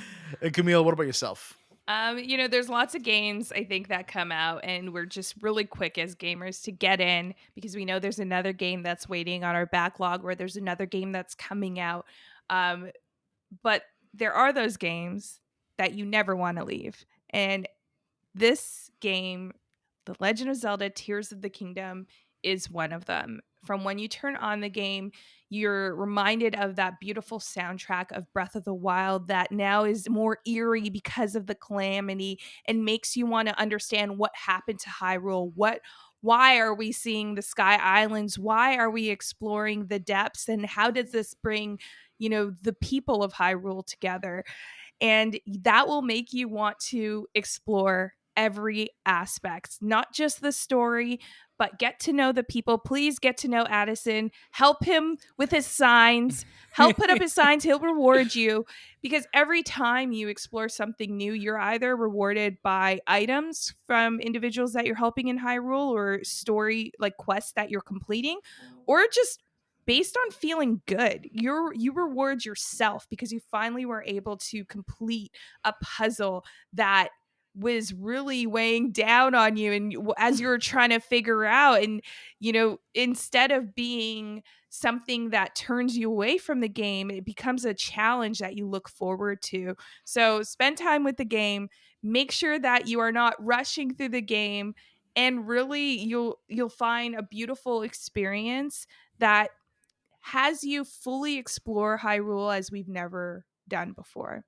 And Camille, what about yourself? There's lots of games I think that come out, and we're just really quick as gamers to get in because we know there's another game that's waiting on our backlog, or there's another game that's coming out. But there are those games that you never want to leave, and this game, The Legend of Zelda: Tears of the Kingdom, is one of them. From when you turn on the game, you're reminded of that beautiful soundtrack of Breath of the Wild that now is more eerie because of the calamity and makes you want to understand what happened to Hyrule. Why are we seeing the Sky Islands? Why are we exploring the depths? And how does this bring, the people of Hyrule together? And that will make you want to explore every aspect, not just the story, but get to know the people. Please get to know Addison. Help him with his signs. Help put up his signs. He'll reward you, because every time you explore something new, you're either rewarded by items from individuals that you're helping in Hyrule, or story like quests that you're completing, or just based on feeling good. You reward yourself because you finally were able to complete a puzzle that was really weighing down on you, and as you were trying to figure out, and instead of being something that turns you away from the game, it becomes a challenge that you look forward to. So spend time with the game, make sure that you are not rushing through the game, and really you'll find a beautiful experience that has you fully explore Hyrule as we've never done before.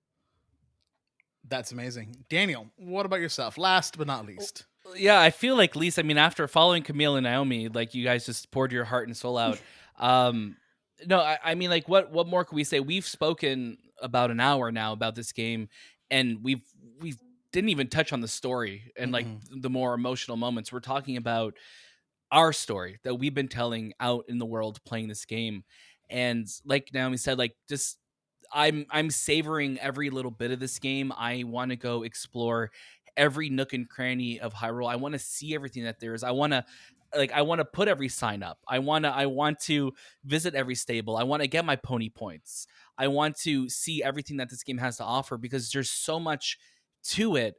That's amazing. Daniel, what about yourself? Last but not least. Yeah, I feel like Lisa, I mean, after following Camille and Naomi, like you guys just poured your heart and soul out. No, I mean, like, what more can we say? We've spoken about an hour now about this game, and we didn't even touch on the story and like the more emotional moments. We're talking about our story that we've been telling out in the world playing this game, and like Naomi said, like just I'm savoring every little bit of this game. I want to go explore every nook and cranny of Hyrule. I want to see everything that there is. I want to put every sign up. I want to visit every stable. I want to get my pony points. I want to see everything that this game has to offer, because there's so much to it.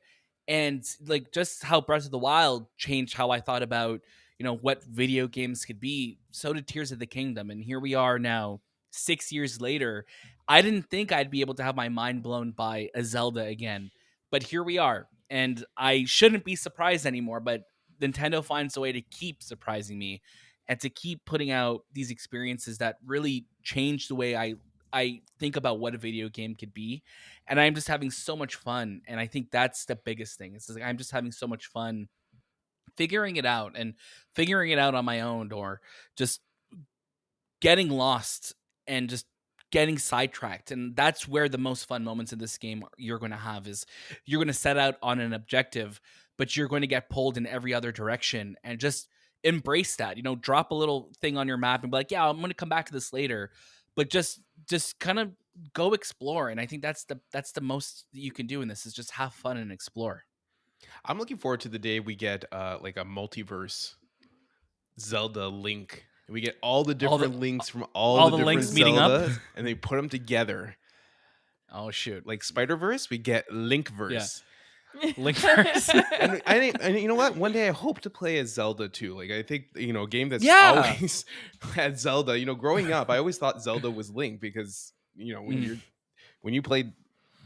And like just how Breath of the Wild changed how I thought about, what video games could be, so did Tears of the Kingdom. And here we are now 6 years later. I didn't think I'd be able to have my mind blown by a Zelda again, but here we are. And I shouldn't be surprised anymore, but Nintendo finds a way to keep surprising me and to keep putting out these experiences that really change the way I think about what a video game could be. And I'm just having so much fun. And I think that's the biggest thing. It's like I'm just having so much fun figuring it out on my own, or just getting lost and just getting sidetracked. And that's where the most fun moments in this game you're going to have is you're going to set out on an objective, but you're going to get pulled in every other direction, and just embrace that. Drop a little thing on your map and be like, yeah, I'm going to come back to this later, but just kind of go explore. And I think that's the most that you can do in this, is just have fun and explore. I'm looking forward to the day we get like a multiverse Zelda Link. We get all the different links from all the different links meeting up, and they put them together. Oh shoot! Like Spider-Verse, we get Linkverse. Yeah. Linkverse. and you know what? One day I hope to play as Zelda too. Like I think a game that's always had Zelda. Growing up, I always thought Zelda was Link, because when you played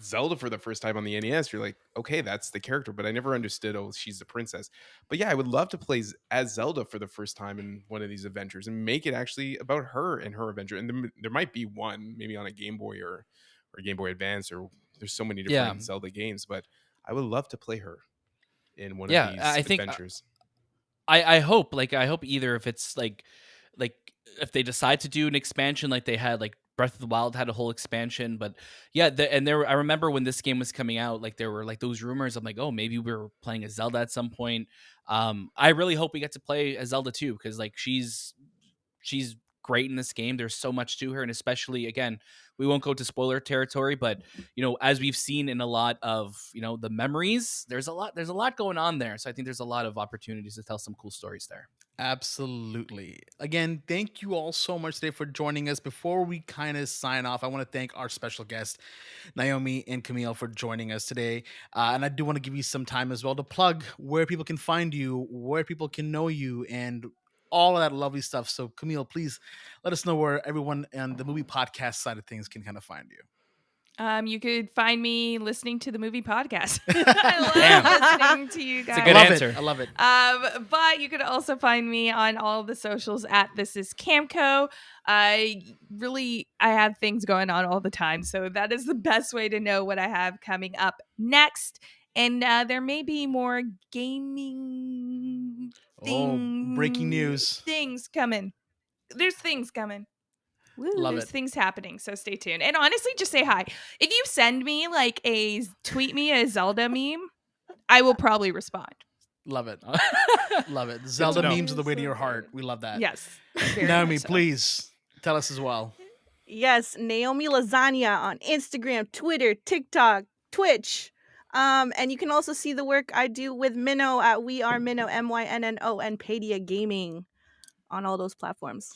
Zelda for the first time on the NES, you're like, okay, that's the character, but I never understood, oh, she's the princess. But yeah, I would love to play as Zelda for the first time in one of these adventures and make it actually about her and her adventure. And there might be one maybe on a Game Boy or Game Boy Advance, or there's so many different Zelda games, but I would love to play her in one of these adventures. I hope either if it's like if they decide to do an expansion like they had, like Breath of the Wild had a whole expansion, but yeah, I remember when this game was coming out, like there were like those rumors. I'm like, oh, maybe we were playing as Zelda at some point. I really hope we get to play as Zelda too, because like she's great in this game. There's so much to her, and especially, again, we won't go to spoiler territory, but as we've seen in a lot of the memories, there's a lot going on there. So I think there's a lot of opportunities to tell some cool stories there. Absolutely. Again, thank you all so much today for joining us. Before we kind of sign off, I want to thank our special guests, Naomi and Camille, for joining us today. And I do want to give you some time as well to plug where people can find you, where people can know you, and all of that lovely stuff. So, Camille, please let us know where everyone on the movie podcast side of things can kind of find you. You could find me listening to the movie podcast. I love listening to you guys. It's a good answer. I love it. But you could also find me on all the socials at This Is Camco. I have things going on all the time, so that is the best way to know what I have coming up next. And there may be more gaming breaking news. Things coming. There's things coming. Love There's it. things happening, so stay tuned. And honestly, just say hi. If you send me tweet me a Zelda meme, I will probably respond. Love it. Love it. to Zelda know. memes are the way to So your heart. good. We love that. Yes. Very Naomi, much so. please tell us as well. Yes, Naomi Lasagna on Instagram, Twitter, TikTok, Twitch. And you can also see the work I do with Minnow at We Are Minnow, MYNNO, and Padia Gaming on all those platforms.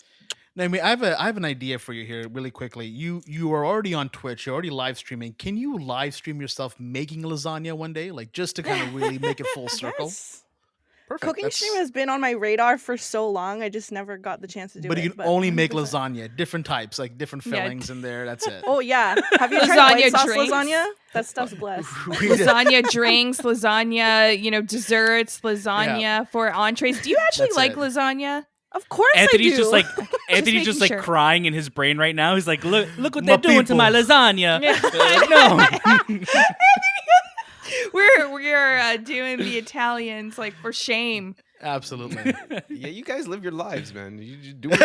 Naomi, I have an idea for you here, really quickly. You are already on Twitch. You're already live streaming. Can you live stream yourself making lasagna one day, like just to kind of really make it full circle? Yes. Perfect. Cooking stream has been on my radar for so long. I just never got the chance to do it. But you can only make 100%. lasagna, different types, like different Yeah. fillings in there. That's it. Oh yeah, have you tried Lasagna white sauce drinks? lasagna? That stuff's blessed. Lasagna drinks, lasagna, desserts, lasagna for entrees. Do you actually That's like it. lasagna? Of course Anthony's I do. just like Anthony's making just like sure. crying in his brain right now. He's like, look what My they're doing to my people. lasagna. Yeah. No. We're doing the Italians like for shame. Absolutely. Yeah, you guys live your lives, man. You just do it.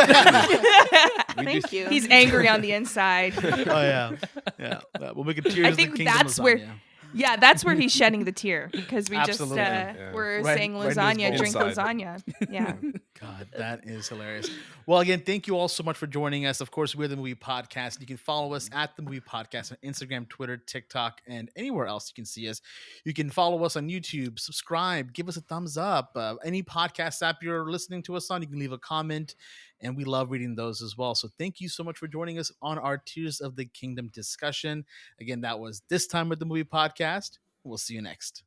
Thank you. He's angry on the inside. Oh yeah, yeah. We'll make a tears. I of the think kingdom that's where- lasagna. Yeah, that's where he's shedding the tear because we Absolutely. just Yeah. were Right- saying right in his lasagna, bowl. drink Inside. lasagna. Yeah. God, that is hilarious. Well, again, thank you all so much for joining us. Of course, we're the Movie Podcast. You can follow us at the Movie Podcast on Instagram, Twitter, TikTok, and anywhere else you can see us. You can follow us on YouTube, subscribe, give us a thumbs up. Any podcast app you're listening to us on, you can leave a comment, and we love reading those as well. So thank you so much for joining us on our Tears of the Kingdom discussion. Again, that was This Time with the Movie Podcast. We'll see you next.